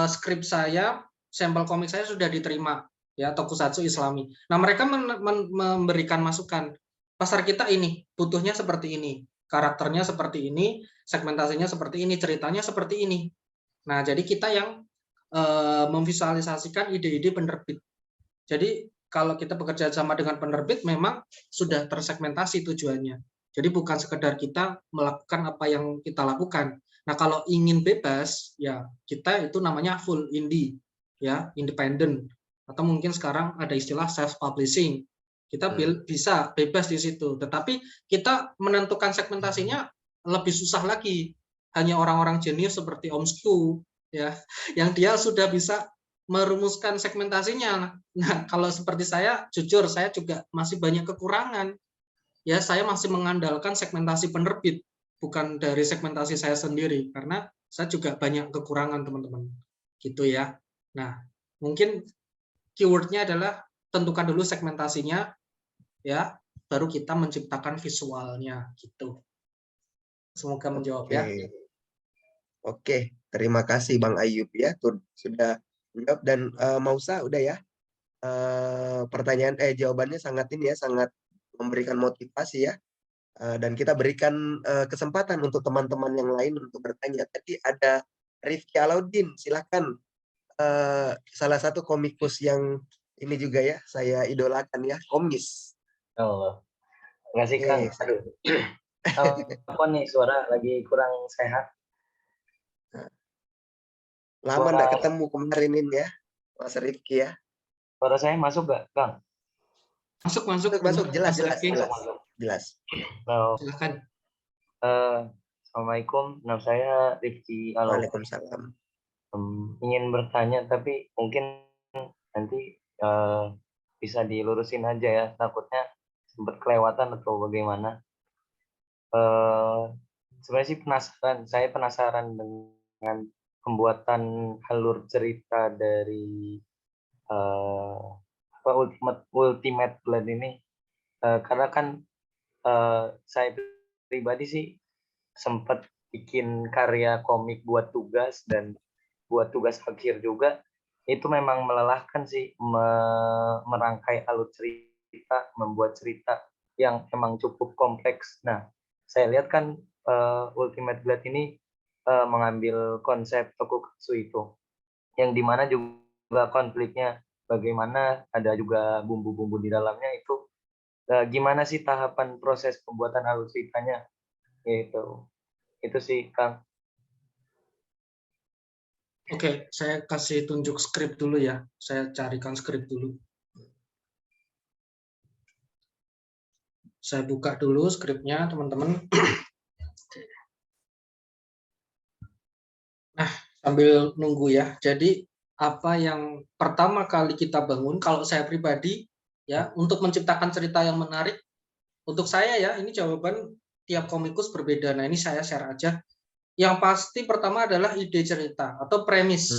skrip saya, sampel komik saya sudah diterima ya Tokusatsu Islami. Nah, mereka memberikan masukan. Pasar kita ini butuhnya seperti ini, karakternya seperti ini, segmentasinya seperti ini, ceritanya seperti ini. Nah, jadi kita yang memvisualisasikan ide-ide penerbit. Jadi kalau kita bekerja sama dengan penerbit memang sudah tersegmentasi tujuannya. Jadi bukan sekedar kita melakukan apa yang kita lakukan. Nah, kalau ingin bebas ya kita itu namanya full indie ya, independent, atau mungkin sekarang ada istilah self publishing. Kita bisa bebas di situ. Tetapi kita menentukan segmentasinya lebih susah lagi. Hanya orang-orang jenius seperti Om Sku ya, yang dia sudah bisa merumuskan segmentasinya. Nah, kalau seperti saya, jujur saya juga masih banyak kekurangan. Ya, saya masih mengandalkan segmentasi penerbit, bukan dari segmentasi saya sendiri, karena saya juga banyak kekurangan, teman-teman. Gitu ya. Nah, mungkin keywordnya adalah tentukan dulu segmentasinya, ya, baru kita menciptakan visualnya, gitu. Semoga menjawab ya. Oke, terima kasih Bang Ayub ya, sudah menjawab. Dan Mausa udah ya. Jawabannya sangat sangat memberikan motivasi ya. Dan kita berikan kesempatan untuk teman-teman yang lain untuk bertanya. Tadi ada Rifki Alaudin, silakan. Salah satu komikus yang ini juga ya, saya idolakan ya, Komis. Oh, ngasih Kang. Aduh. Apa nih suara lagi kurang sehat? Lama nggak ketemu kemarin ini ya, Mas Rifki ya. Suara saya masuk nggak, Kang? Masuk. Jelas. Oh. Silakan. Assalamualaikum, nama saya Rifki Alaudin. Waalaikumsalam. Ingin bertanya tapi mungkin nanti bisa dilurusin aja ya, takutnya sempat kelewatan atau bagaimana. Sebenarnya sih saya penasaran dengan pembuatan alur cerita dari Ultimate Blade ini, karena kan saya pribadi sih sempat bikin karya komik buat tugas dan buat tugas akhir juga, itu memang melelahkan sih, merangkai alur cerita, membuat cerita yang emang cukup kompleks. Nah, saya lihat kan Ultimate Blade ini mengambil konsep tokusatsu itu, yang dimana juga konfliknya bagaimana ada juga bumbu-bumbu di dalamnya itu. Gimana sih tahapan proses pembuatan alur ceritanya? Itu sih Kang. Oke, saya kasih tunjuk skrip dulu ya. Saya carikan skrip dulu. Saya buka dulu skripnya, teman-teman. Nah, sambil nunggu ya. Jadi, apa yang pertama kali kita bangun, kalau saya pribadi, ya, untuk menciptakan cerita yang menarik, untuk saya ya, ini jawaban tiap komikus berbeda. Nah, ini saya share aja. Yang pasti pertama adalah ide cerita atau premis.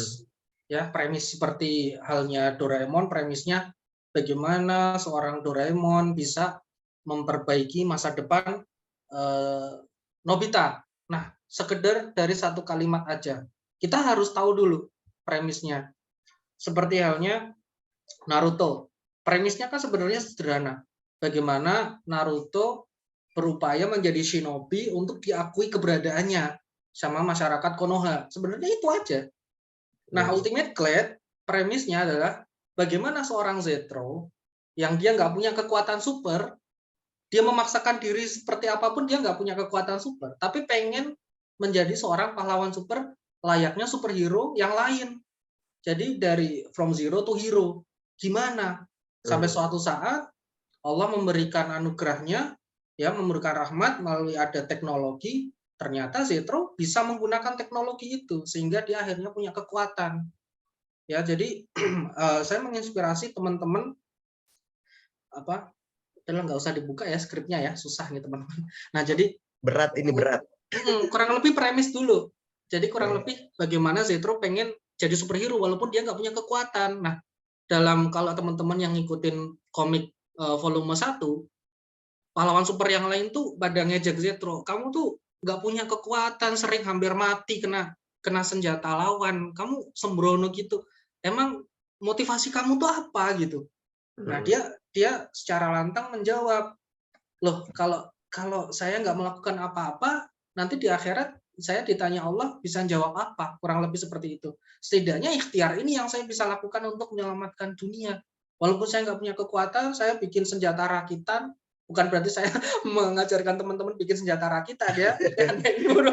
Ya, premis seperti halnya Doraemon, premisnya bagaimana seorang Doraemon bisa memperbaiki masa depan Nobita. Nah, sekedar dari satu kalimat aja. Kita harus tahu dulu premisnya. Seperti halnya Naruto. Premisnya kan sebenarnya sederhana. Bagaimana Naruto berupaya menjadi shinobi untuk diakui keberadaannya sama masyarakat Konoha. Sebenarnya itu aja. Nah, Ultimate Clade premisnya adalah bagaimana seorang Zetro yang dia nggak punya kekuatan super, dia memaksakan diri seperti apapun, dia nggak punya kekuatan super, tapi pengen menjadi seorang pahlawan super layaknya superhero yang lain. Jadi dari from zero to hero. Gimana? Sampai suatu saat Allah memberikan anugerahnya, ya, memberikan rahmat melalui ada teknologi. Ternyata Zetro bisa menggunakan teknologi itu sehingga dia akhirnya punya kekuatan. Ya, jadi saya menginspirasi teman-teman apa? Nggak usah dibuka ya skripnya ya, susah nih teman-teman. Nah, jadi Berat ini berat. kurang lebih premis dulu. Jadi kurang lebih bagaimana Zetro pengen jadi superhero walaupun dia nggak punya kekuatan. Nah, dalam kalau teman-teman yang ngikutin komik volume 1, pahlawan super yang lain tuh pada ngejek Zetro. Kamu tuh nggak punya kekuatan, sering hampir mati kena senjata lawan. Kamu sembrono gitu. Emang motivasi kamu tuh apa gitu? Nah, dia secara lantang menjawab, loh kalau saya nggak melakukan apa-apa, nanti di akhirat saya ditanya Allah bisa jawab apa? Kurang lebih seperti itu. Setidaknya ikhtiar ini yang saya bisa lakukan untuk menyelamatkan dunia. Walaupun saya nggak punya kekuatan, saya bikin senjata rakitan. Bukan berarti saya mengajarkan teman-teman bikin senjata rakitan ya.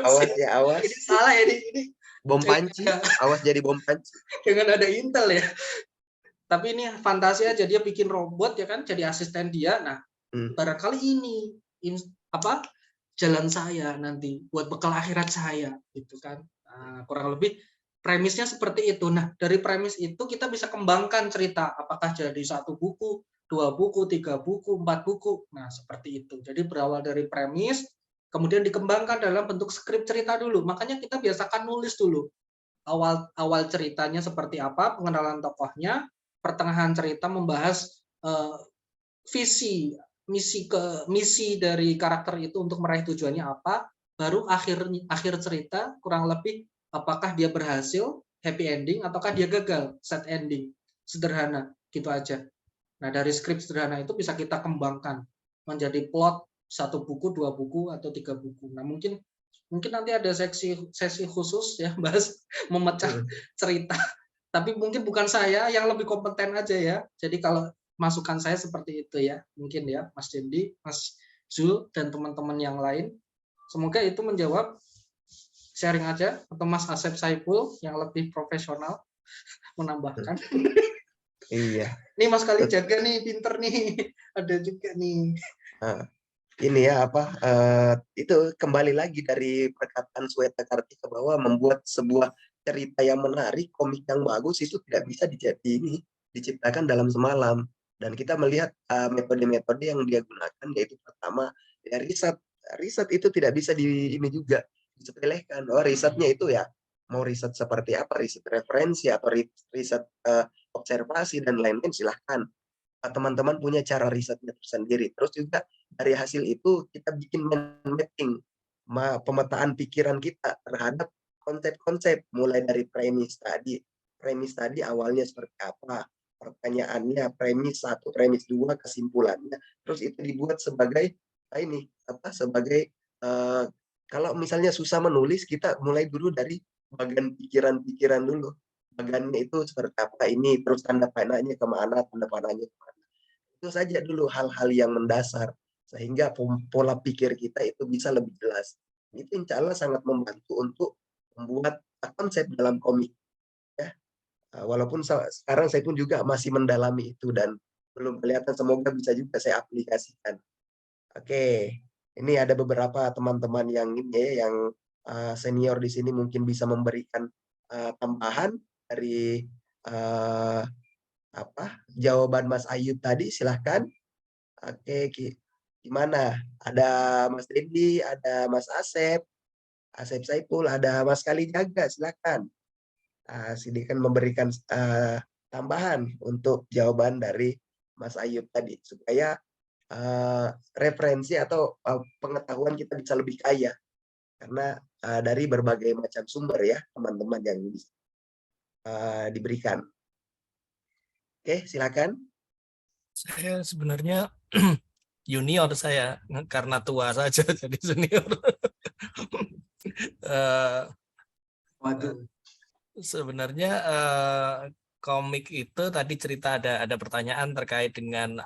Awas ya, awas. Ini salah ya, ini Bom panci, awas jadi bom panci. dengan ada Intel ya. Tapi ini fantasi aja, dia bikin robot ya kan, jadi asisten dia. Nah, barangkali ini jalan saya nanti buat bekal akhirat saya gitu kan. Nah, kurang lebih premisnya seperti itu. Nah, dari premis itu kita bisa kembangkan cerita, apakah jadi 1 buku, 2 buku, 3 buku, 4 buku. Nah, seperti itu. Jadi berawal dari premis, kemudian dikembangkan dalam bentuk skrip cerita dulu. Makanya kita biasakan nulis dulu. Awal ceritanya seperti apa, pengenalan tokohnya, pertengahan cerita membahas visi, misi dari karakter itu untuk meraih tujuannya apa, baru akhir cerita kurang lebih apakah dia berhasil, happy ending, ataukah dia gagal, sad ending. Sederhana, gitu aja. Nah, dari skrip sederhana itu bisa kita kembangkan menjadi plot 1 buku, 2 buku, atau 3 buku. Nah, mungkin nanti ada sesi khusus ya, bahas memecah cerita. Tapi mungkin bukan saya yang lebih kompeten aja ya. Jadi kalau masukan saya seperti itu ya, mungkin ya Mas Dendi, Mas Zul, dan teman-teman yang lain. Semoga itu menjawab sharing aja, atau Mas Asep Saipul yang lebih profesional menambahkan. Iya. Nih Mas Kali jaga nih, pinter nih. Ada juga nih. Ini ya itu kembali lagi dari perkataan Sweta Kartika bahwa membuat sebuah cerita yang menarik, komik yang bagus itu tidak bisa diciptakan dalam semalam. Dan kita melihat metode-metode yang dia gunakan, yaitu pertama ya riset. Riset itu tidak bisa disepelekan. Risetnya itu ya mau riset seperti apa, riset referensi atau riset observasi dan lain-lain, silahkan. Teman-teman punya cara risetnya tersendiri. Terus juga dari hasil itu kita bikin mapping, pemetaan pikiran kita terhadap konsep-konsep, mulai dari premis tadi awalnya seperti apa, pertanyaannya, premis 1, premis 2, kesimpulannya, terus itu dibuat sebagai kalau misalnya susah menulis, kita mulai dulu dari bagian pikiran-pikiran dulu. bagannya itu seperti apa ini, terus tanda panahnya kemana, tanda panahnya kemana. Itu saja dulu hal-hal yang mendasar sehingga pola pikir kita itu bisa lebih jelas. Itu insya Allah sangat membantu untuk membuat konsep dalam komik. Ya. Walaupun sekarang saya pun juga masih mendalami itu dan belum kelihatan, semoga bisa juga saya aplikasikan. Oke, ini ada beberapa teman-teman yang ini ya, yang senior di sini mungkin bisa memberikan tambahan dari jawaban Mas Ayub tadi, silahkan. Oke, gimana? Ada Mas Dedi, ada Mas Asep Saipul, ada Mas Kalijaga, silahkan. Silakan memberikan tambahan untuk jawaban dari Mas Ayub tadi supaya referensi atau pengetahuan kita bisa lebih kaya karena dari berbagai macam sumber ya teman-teman yang bisa diberikan. Oke, silakan. Saya sebenarnya junior saya karena tua saja jadi senior. Waduh. Sebenarnya komik itu tadi cerita ada pertanyaan terkait dengan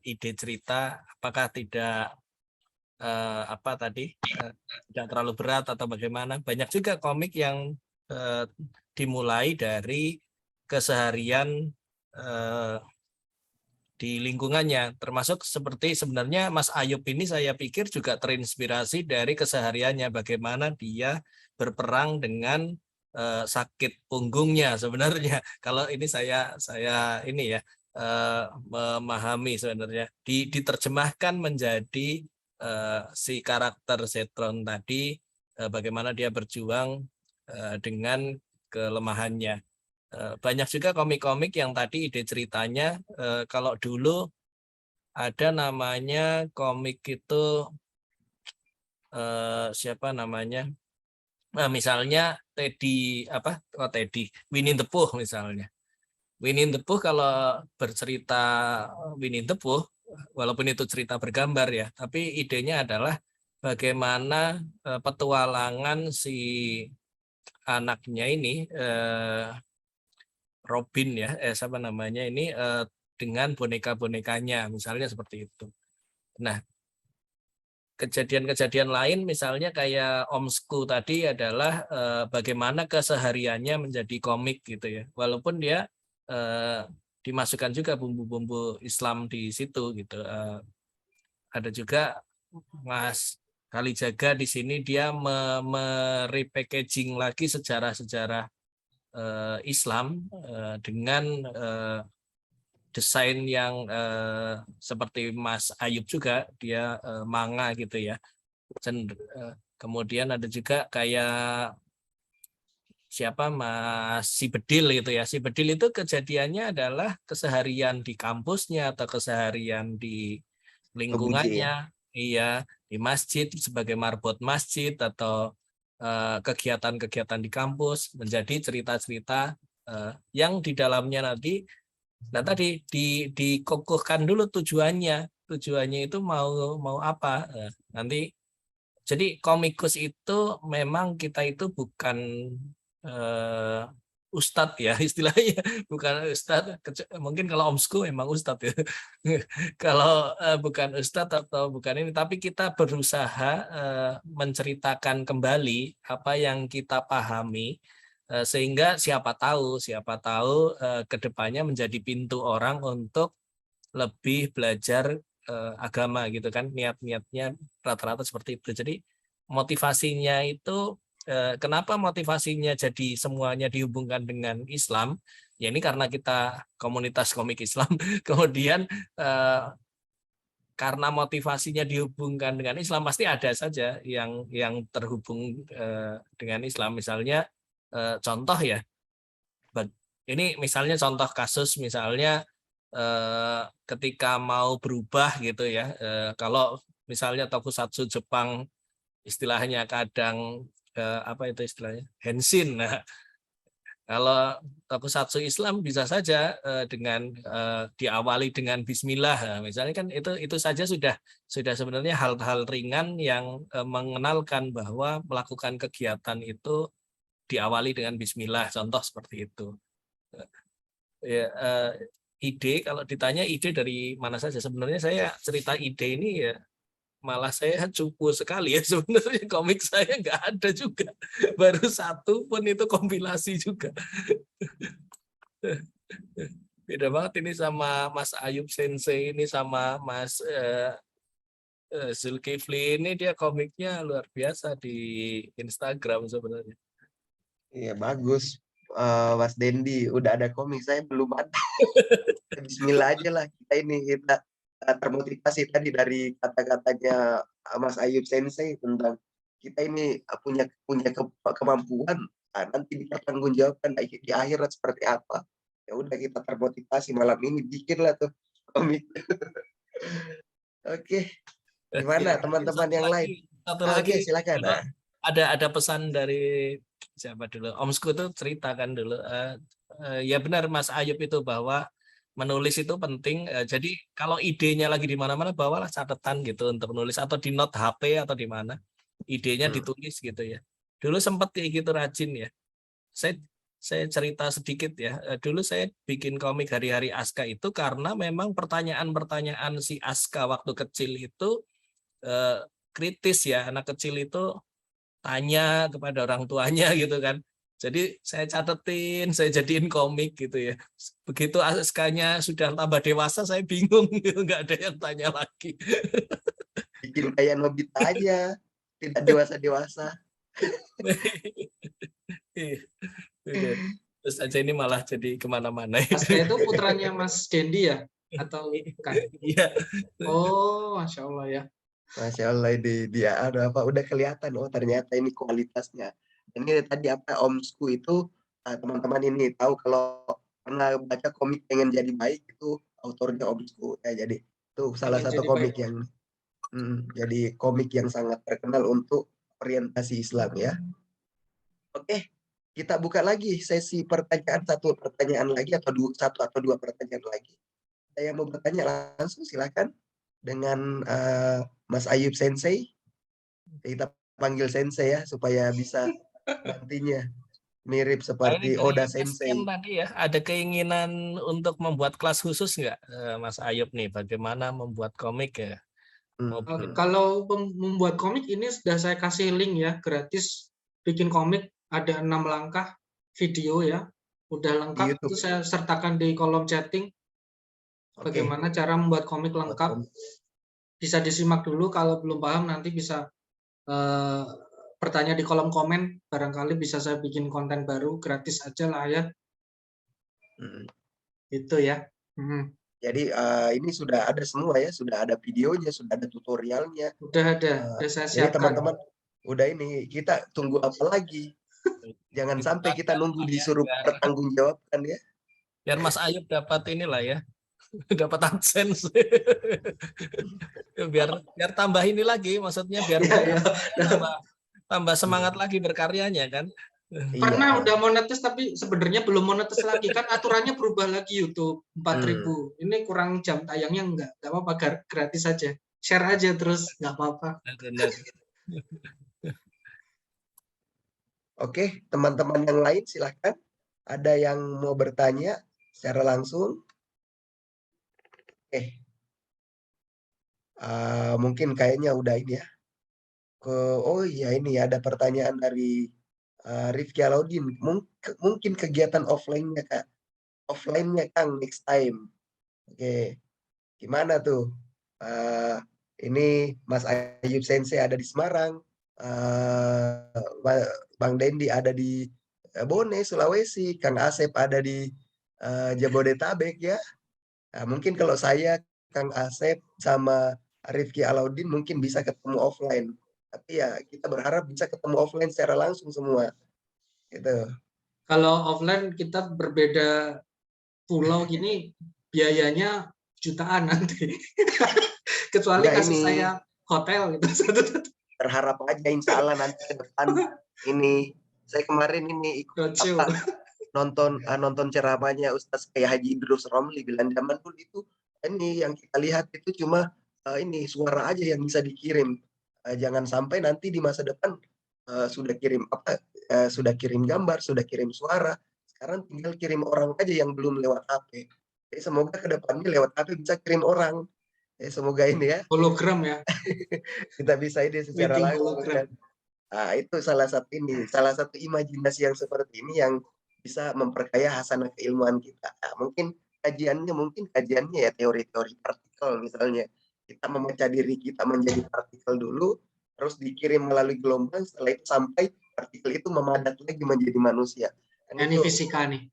ide cerita, apakah tidak tidak terlalu berat atau bagaimana. Banyak juga komik yang dimulai dari keseharian di lingkungannya, termasuk seperti sebenarnya Mas Ayub ini saya pikir juga terinspirasi dari kesehariannya, bagaimana dia berperang dengan sakit punggungnya sebenarnya. Kalau ini saya ini ya memahami sebenarnya diterjemahkan menjadi si karakter Zetron tadi, bagaimana dia berjuang dengan kelemahannya. Banyak juga komik-komik yang tadi ide ceritanya, kalau dulu ada namanya komik itu siapa namanya? Nah, misalnya Teddy Winnie the Pooh misalnya. Winnie the Pooh kalau bercerita Winnie the Pooh, walaupun itu cerita bergambar ya, tapi idenya adalah bagaimana petualangan si anaknya ini Robin ya, siapa namanya ini dengan boneka-bonekanya, misalnya seperti itu. Nah, kejadian-kejadian lain misalnya kayak Omsku tadi adalah bagaimana kesehariannya menjadi komik gitu ya, walaupun dia dimasukkan juga bumbu-bumbu Islam di situ gitu. Ada juga Mas Kalijaga di sini dia merepackaging lagi sejarah-sejarah Islam dengan desain yang seperti Mas Ayub juga, dia manga gitu ya. Kemudian ada juga kayak siapa Mas Si Bedil gitu ya. Si Bedil itu kejadiannya adalah keseharian di kampusnya atau keseharian di lingkungannya. Iya, di masjid sebagai marbot masjid atau kegiatan-kegiatan di kampus menjadi cerita-cerita yang di dalamnya nanti tadi dikokohkan dulu tujuannya itu mau apa nanti. Jadi komikus itu memang kita itu bukan ustadz ya istilahnya, bukan ustadz. Mungkin kalau Omsku memang ustadz ya. Kalau bukan ustadz atau bukan ini, tapi kita berusaha menceritakan kembali apa yang kita pahami, sehingga siapa tahu kedepannya menjadi pintu orang untuk lebih belajar agama gitu kan, niatnya rata-rata seperti itu. Jadi motivasinya itu kenapa motivasinya jadi semuanya dihubungkan dengan Islam? Ya ini karena kita komunitas komik Islam. Kemudian karena motivasinya dihubungkan dengan Islam, pasti ada saja yang terhubung dengan Islam. Misalnya contoh ya, ini misalnya contoh kasus misalnya ketika mau berubah gitu ya, kalau misalnya tokusatsu Jepang istilahnya kadang apa itu istilahnya henshin. Nah, kalau tokusatsu Islam bisa saja dengan diawali dengan Bismillah. Nah, misalnya kan itu saja sudah sebenarnya hal-hal ringan yang mengenalkan bahwa melakukan kegiatan itu diawali dengan Bismillah, contoh seperti itu. Ya, ide kalau ditanya ide dari mana saja, sebenarnya saya cerita ide ini ya malah saya cupu sekali ya sebenarnya, komik saya nggak ada juga, baru satu pun itu kompilasi juga. Beda banget ini sama Mas Ayub Sensei ini sama Mas Zulkifli ini, dia komiknya luar biasa di Instagram sebenarnya. Iya bagus. Mas Dendi udah ada komik, saya belum ada. Bismillah aja lah kita termotivasi tadi dari kata-katanya Mas Ayub Sensei tentang kita ini punya kemampuan, nanti dipertanggungjawabkan di akhirat seperti apa. Ya udah kita termotivasi malam ini bikinlah tuh komik. Oke, gimana Ya, teman-teman yang lain? Satu Oke, lagi silakan. dulu, ada pesan dari siapa dulu? Omsku tuh ceritakan dulu. Ya benar Mas Ayub itu bahwa menulis itu penting. Jadi kalau idenya lagi di mana-mana, bawalah catatan gitu untuk menulis, atau di note HP atau di mana. Idenya ditulis gitu ya. Dulu sempat kayak gitu rajin ya. Saya cerita sedikit ya. Dulu saya bikin komik Hari-Hari Aska itu karena memang pertanyaan-pertanyaan si Aska waktu kecil itu kritis ya, anak kecil itu tanya kepada orang tuanya gitu kan. Jadi saya catetin, saya jadiin komik gitu ya. Begitu Askanya sudah tambah dewasa, saya bingung gitu, nggak ada yang tanya lagi. Bikin kayak Nobita aja, tidak dewasa-dewasa. Terus aja ini malah jadi kemana-mana. Aska itu putranya Mas Dendi ya? Atau bukan? Iya. Oh, Masya Allah ya. Masya Allah, dia ada apa udah kelihatan, oh ternyata ini kualitasnya. Ini tadi apa Omsku itu teman-teman ini tahu kalau pernah baca komik Pengen Jadi Baik, itu autornya Omsku ya. Jadi itu salah Pengen satu Jadi komik Baik. yang jadi komik yang sangat terkenal untuk orientasi Islam ya. Oke, kita buka lagi sesi satu pertanyaan lagi atau satu atau dua pertanyaan lagi. Ada yang mau bertanya langsung silakan dengan Mas Ayub Sensei. Kita panggil Sensei ya supaya bisa nantinya mirip Ini seperti dari Oda SN Sensei. tadi ya, ada keinginan untuk membuat kelas khusus nggak, Mas Ayub nih? Bagaimana membuat komik ya? Kalau membuat komik ini sudah saya kasih link ya, gratis bikin komik, ada 6 langkah video ya, udah lengkap, itu saya sertakan di kolom chatting. Bagaimana cara membuat komik lengkap, bisa disimak dulu, kalau belum paham nanti bisa bertanya di kolom komen, barangkali bisa saya bikin konten baru, gratis aja lah ya. Itu ya. Jadi ini sudah ada semua ya, sudah ada videonya, sudah ada tutorialnya. Udah ada saya siapkan. Jadi teman-teman, udah ini kita tunggu apa lagi? Jangan sampai kita nunggu disuruh bertanggungjawabkan ya. Biar Mas Ayub dapat inilah ya, dapat AdSense. biar tambah ini lagi, maksudnya biar tambah semangat lagi berkaryanya kan. Karena udah monetis tapi sebenarnya belum monetis lagi, kan aturannya berubah lagi YouTube 4.000. Ini kurang jam tayangnya enggak apa-apa, gratis aja. Share aja terus, nggak apa-apa. Oke, teman-teman yang lain silahkan. Ada yang mau bertanya secara langsung? Mungkin kayaknya udah ini ya. Oh iya, ini ada pertanyaan dari Rifki Alaudin. Mungkin kegiatan offline-nya Kak. Offline-nya Kang next time. Oke. Gimana tuh? Ini Mas Ayub Sensei ada di Semarang. Bang Dendi ada di Bone, Sulawesi. Kang Asep ada di Jabodetabek ya. Mungkin kalau saya, Kang Asep sama Rifki Alaudin mungkin bisa ketemu offline. Tapi ya kita berharap bisa ketemu offline secara langsung semua. Gitu. Kalau offline kita berbeda pulau gini, biayanya jutaan nanti. Kecuali kasih saya hotel gitu. Berharap aja insya Allah nanti ke depan ini. Saya kemarin ini ikut nonton ceramahnya Ustaz kayak Haji Idrus Romli, bilang zaman dulu itu ini yang kita lihat itu cuma ini suara aja yang bisa dikirim. Jangan sampai nanti di masa depan sudah kirim sudah kirim gambar, sudah kirim suara, sekarang tinggal kirim orang aja yang belum lewat HP. Jadi semoga ke depannya lewat HP bisa kirim orang. Semoga ini ya, Hologram ya, kita bisa ini secara meeting langsung hologram. kan. Nah, itu salah satu imajinasi yang seperti ini yang bisa memperkaya hasanah keilmuan kita. Nah, mungkin kajiannya ya teori-teori partikel misalnya. Kita memecah diri kita menjadi partikel dulu, terus dikirim melalui gelombang, setelah itu sampai partikel itu memadat lagi menjadi manusia. Kan Ini itu, fisika nih,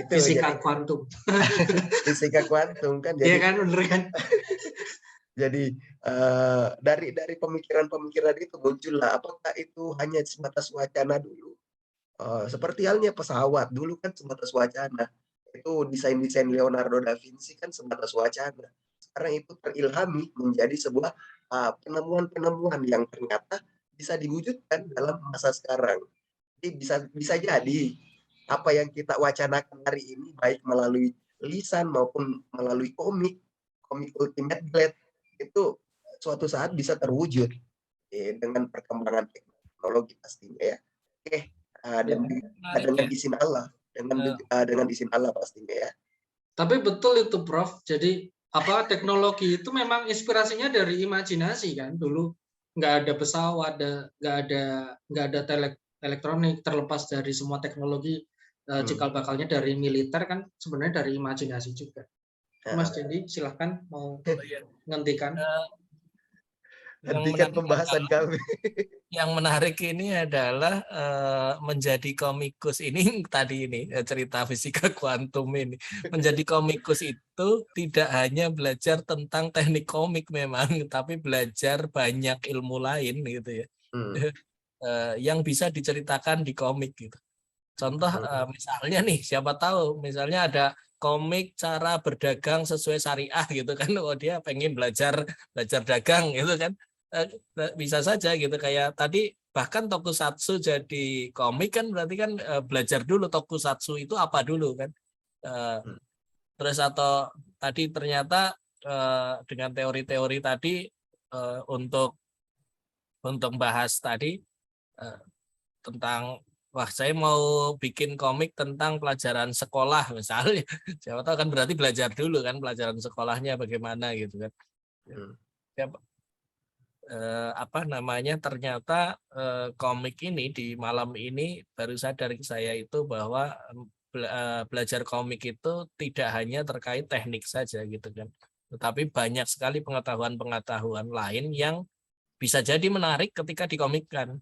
itu fisika jadi kuantum. fisika kuantum kan. Iya Jadi kan, bener kan? Jadi dari pemikiran-pemikiran itu muncullah apakah itu hanya sebatas wacana dulu. Seperti halnya pesawat dulu kan sebatas wacana. Itu desain-desain Leonardo da Vinci kan sebatas wacana. Sekarang itu terilhami menjadi sebuah penemuan-penemuan yang ternyata bisa diwujudkan dalam masa sekarang. Jadi bisa jadi apa yang kita wacanakan hari ini baik melalui lisan maupun melalui komik Ultimate Blade itu suatu saat bisa terwujud dengan perkembangan teknologi pastinya ya. Oke, dan Menarik dengan ya. izin Allah, dengan izin Allah pastinya ya. Tapi betul itu, Prof. Jadi teknologi itu memang inspirasinya dari imajinasi kan. Dulu nggak ada pesawat, nggak ada elektronik, terlepas dari semua teknologi cikal bakalnya dari militer kan sebenarnya dari imajinasi juga. Mas Dendi, silahkan mau menghentikan. Hentikan pembahasan kami. Yang menarik ini adalah menjadi komikus ini tadi ini cerita fisika kuantum ini. Menjadi komikus itu tidak hanya belajar tentang teknik komik memang, tapi belajar banyak ilmu lain gitu ya. Yang bisa diceritakan di komik gitu. Contoh misalnya nih, siapa tahu misalnya ada komik cara berdagang sesuai syariah gitu kan. Oh dia pengen belajar dagang gitu kan. Bisa saja gitu kayak tadi bahkan tokusatsu jadi komik kan berarti kan belajar dulu tokusatsu itu apa dulu kan. Terus atau tadi ternyata dengan teori-teori tadi untuk bahas tadi tentang saya mau bikin komik tentang pelajaran sekolah misalnya. Siapa tahu kan berarti belajar dulu kan pelajaran sekolahnya bagaimana gitu kan. Ternyata komik ini di malam ini baru sadar saya itu bahwa belajar komik itu tidak hanya terkait teknik saja gitu kan, tetapi banyak sekali pengetahuan lain yang bisa jadi menarik ketika dikomikkan.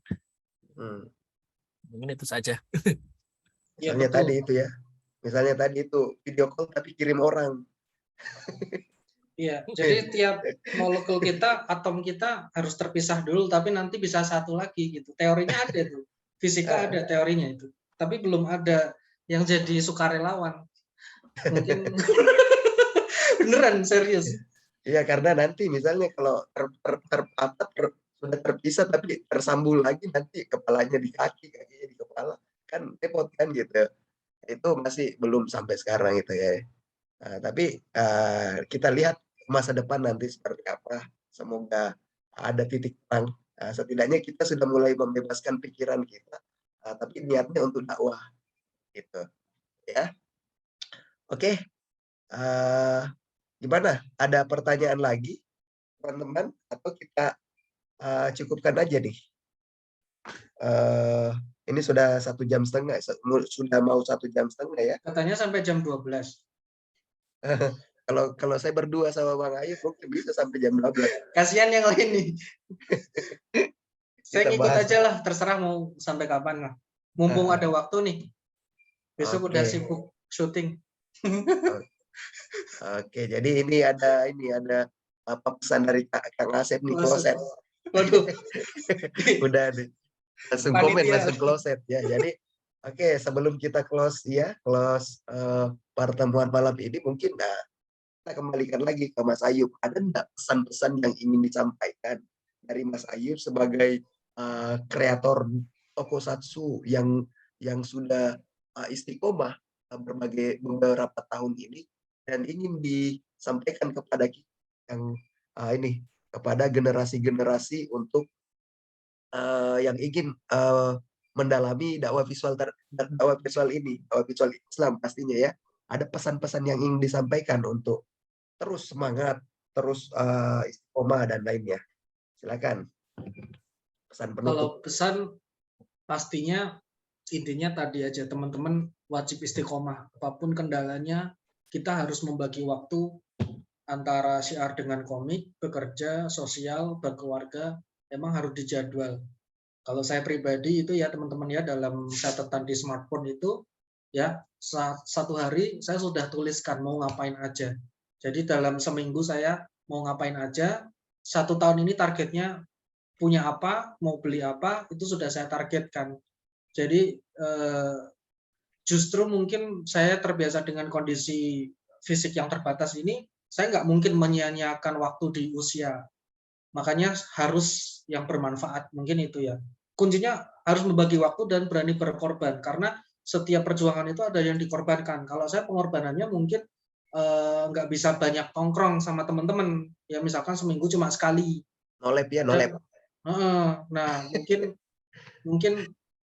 Mungkin itu saja. Misalnya tadi itu video call tapi kirim orang. Iya, jadi tiap molekul kita, atom kita harus terpisah dulu, tapi nanti bisa satu lagi gitu. Teorinya ada tuh, fisika ada teorinya itu, tapi belum ada yang jadi sukarelawan. Mungkin beneran serius. Iya, karena nanti misalnya kalau sudah terpisah tapi tersambung lagi nanti kepalanya di kaki, kakinya di kepala, kan repot kan gitu. Itu masih belum sampai sekarang itu ya. Tapi kita lihat masa depan nanti seperti apa. Semoga ada titik terang. Setidaknya kita sudah mulai membebaskan pikiran kita, tapi niatnya untuk dakwah gitu ya. Oke. Gimana? Ada pertanyaan lagi teman-teman atau kita cukupkan aja nih? Ini sudah 1,5 jam, sudah mau 1,5 jam ya. Katanya sampai jam 12. Kalau saya berdua sama Bang Ayu mungkin bisa sampai jam 12. Kasihan yang lain nih. Saya Kita ikut bahas. aja lah, terserah mau sampai kapan lah. Mumpung ada waktu nih. Besok udah sibuk syuting. Oke, jadi ini ada apa pesan dari Kang Asep nih, closet. Waduh. Udah nih. Langsung komen, langsung closet ya. Jadi oke, sebelum kita close pertemuan malam ini mungkin kita kembalikan lagi ke Mas Ayub. Ada enggak pesan-pesan yang ingin disampaikan dari Mas Ayub sebagai kreator tokusatsu yang sudah istiqomah beberapa tahun ini dan ingin disampaikan kepada kita yang kepada generasi-generasi untuk yang ingin mendalami dakwah visual ini, dakwah visual Islam pastinya ya. Ada pesan-pesan yang ingin disampaikan untuk terus semangat, terus istiqomah dan lainnya. Silakan. Pesan penutup. Kalau pesan pastinya intinya tadi aja, teman-teman wajib istiqomah. Apapun kendalanya, kita harus membagi waktu antara syiar dengan komik, bekerja, sosial, berkeluarga, emang harus dijadwal. Kalau saya pribadi itu ya teman-teman ya, dalam catatan di smartphone itu ya satu hari saya sudah tuliskan mau ngapain aja. Jadi dalam seminggu saya mau ngapain aja, 1 tahun ini targetnya punya apa, mau beli apa, itu sudah saya targetkan. Jadi justru mungkin saya terbiasa dengan kondisi fisik yang terbatas ini, saya nggak mungkin menyia-nyiakan waktu di usia. Makanya harus yang bermanfaat, mungkin itu ya. Kuncinya harus membagi waktu dan berani berkorban, karena setiap perjuangan itu ada yang dikorbankan. Kalau saya pengorbanannya mungkin nggak bisa banyak nongkrong sama teman-teman, ya misalkan seminggu cuma sekali. Nolep ya, nolep. Nah, mungkin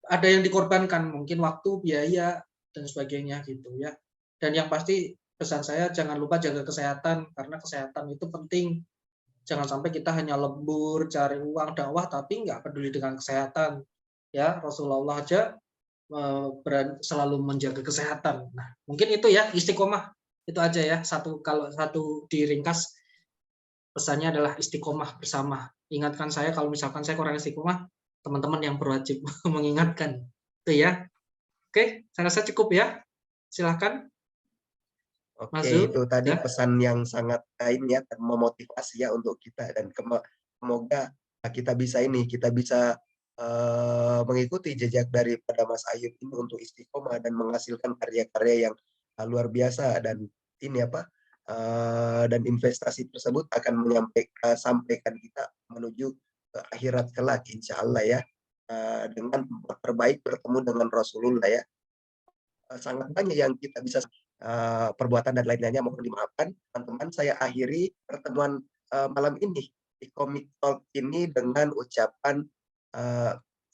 ada yang dikorbankan, mungkin waktu, biaya, dan sebagainya gitu ya. Dan yang pasti pesan saya jangan lupa jaga kesehatan, karena kesehatan itu penting. Jangan sampai kita hanya lembur, cari uang, dakwah, tapi nggak peduli dengan kesehatan. Ya, Rasulullah aja selalu menjaga kesehatan. Nah, mungkin itu ya, istiqomah. Itu aja ya, kalau satu diringkas, pesannya adalah istiqomah bersama. Ingatkan saya kalau misalkan saya kurang istiqomah, teman-teman yang berwajib mengingatkan. Itu ya. Oke, saya rasa cukup ya. Silahkan. Oke, itu tadi pesan yang sangat ya, memotivasi ya untuk kita, dan semoga kita bisa mengikuti jejak daripada Mas Ayub ini untuk istiqomah dan menghasilkan karya-karya yang luar biasa, dan ini dan investasi tersebut akan sampaikan kita menuju ke akhirat kelak, insya Allah ya, dengan terbaik bertemu dengan Rasulullah ya. Sangat banyak yang kita bisa perbuatan dan lain-lainnya, mohon dimaafkan teman-teman. Saya akhiri pertemuan malam ini di Komik Talk ini dengan ucapan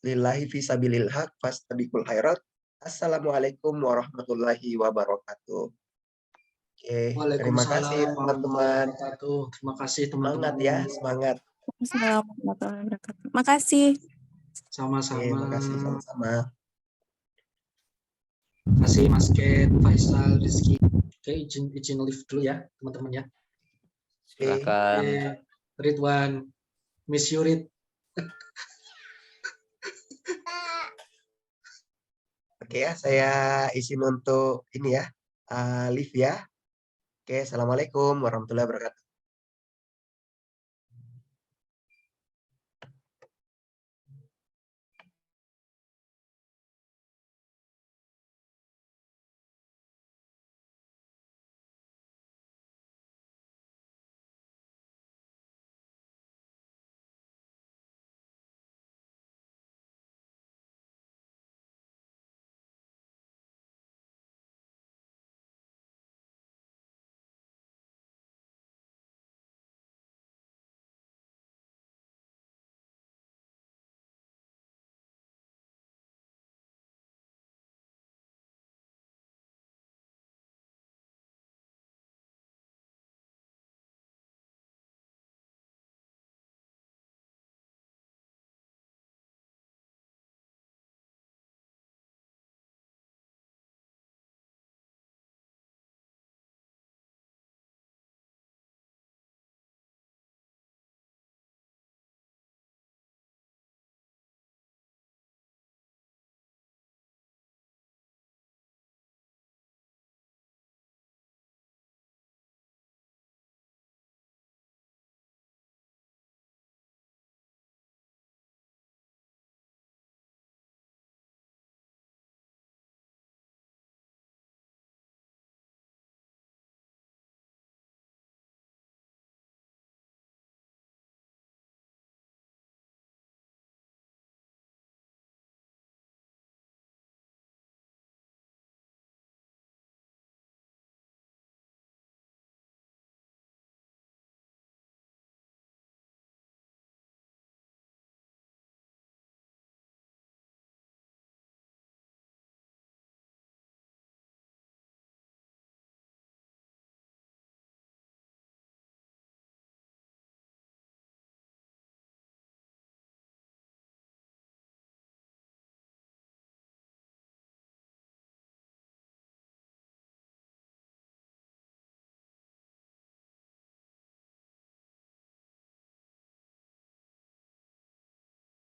lillahi fisabilil haq fastabiqul khairat. Assalamualaikum warahmatullahi wabarakatuh. Oke, terima kasih teman-teman. Terima kasih teman-teman. Semangat ya, semangat. Assalamualaikum warahmatullahi wabarakatuh. Makasih. Sama-sama. Terima kasih sama-sama. Terima kasih Mas Ken, Faisal, Rizky. Oke, izin live dulu ya teman-teman ya. Silakan. Ridwan, Miss Yurit. Oke ya, saya izin untuk ini ya, live ya. Oke, assalamualaikum warahmatullahi wabarakatuh.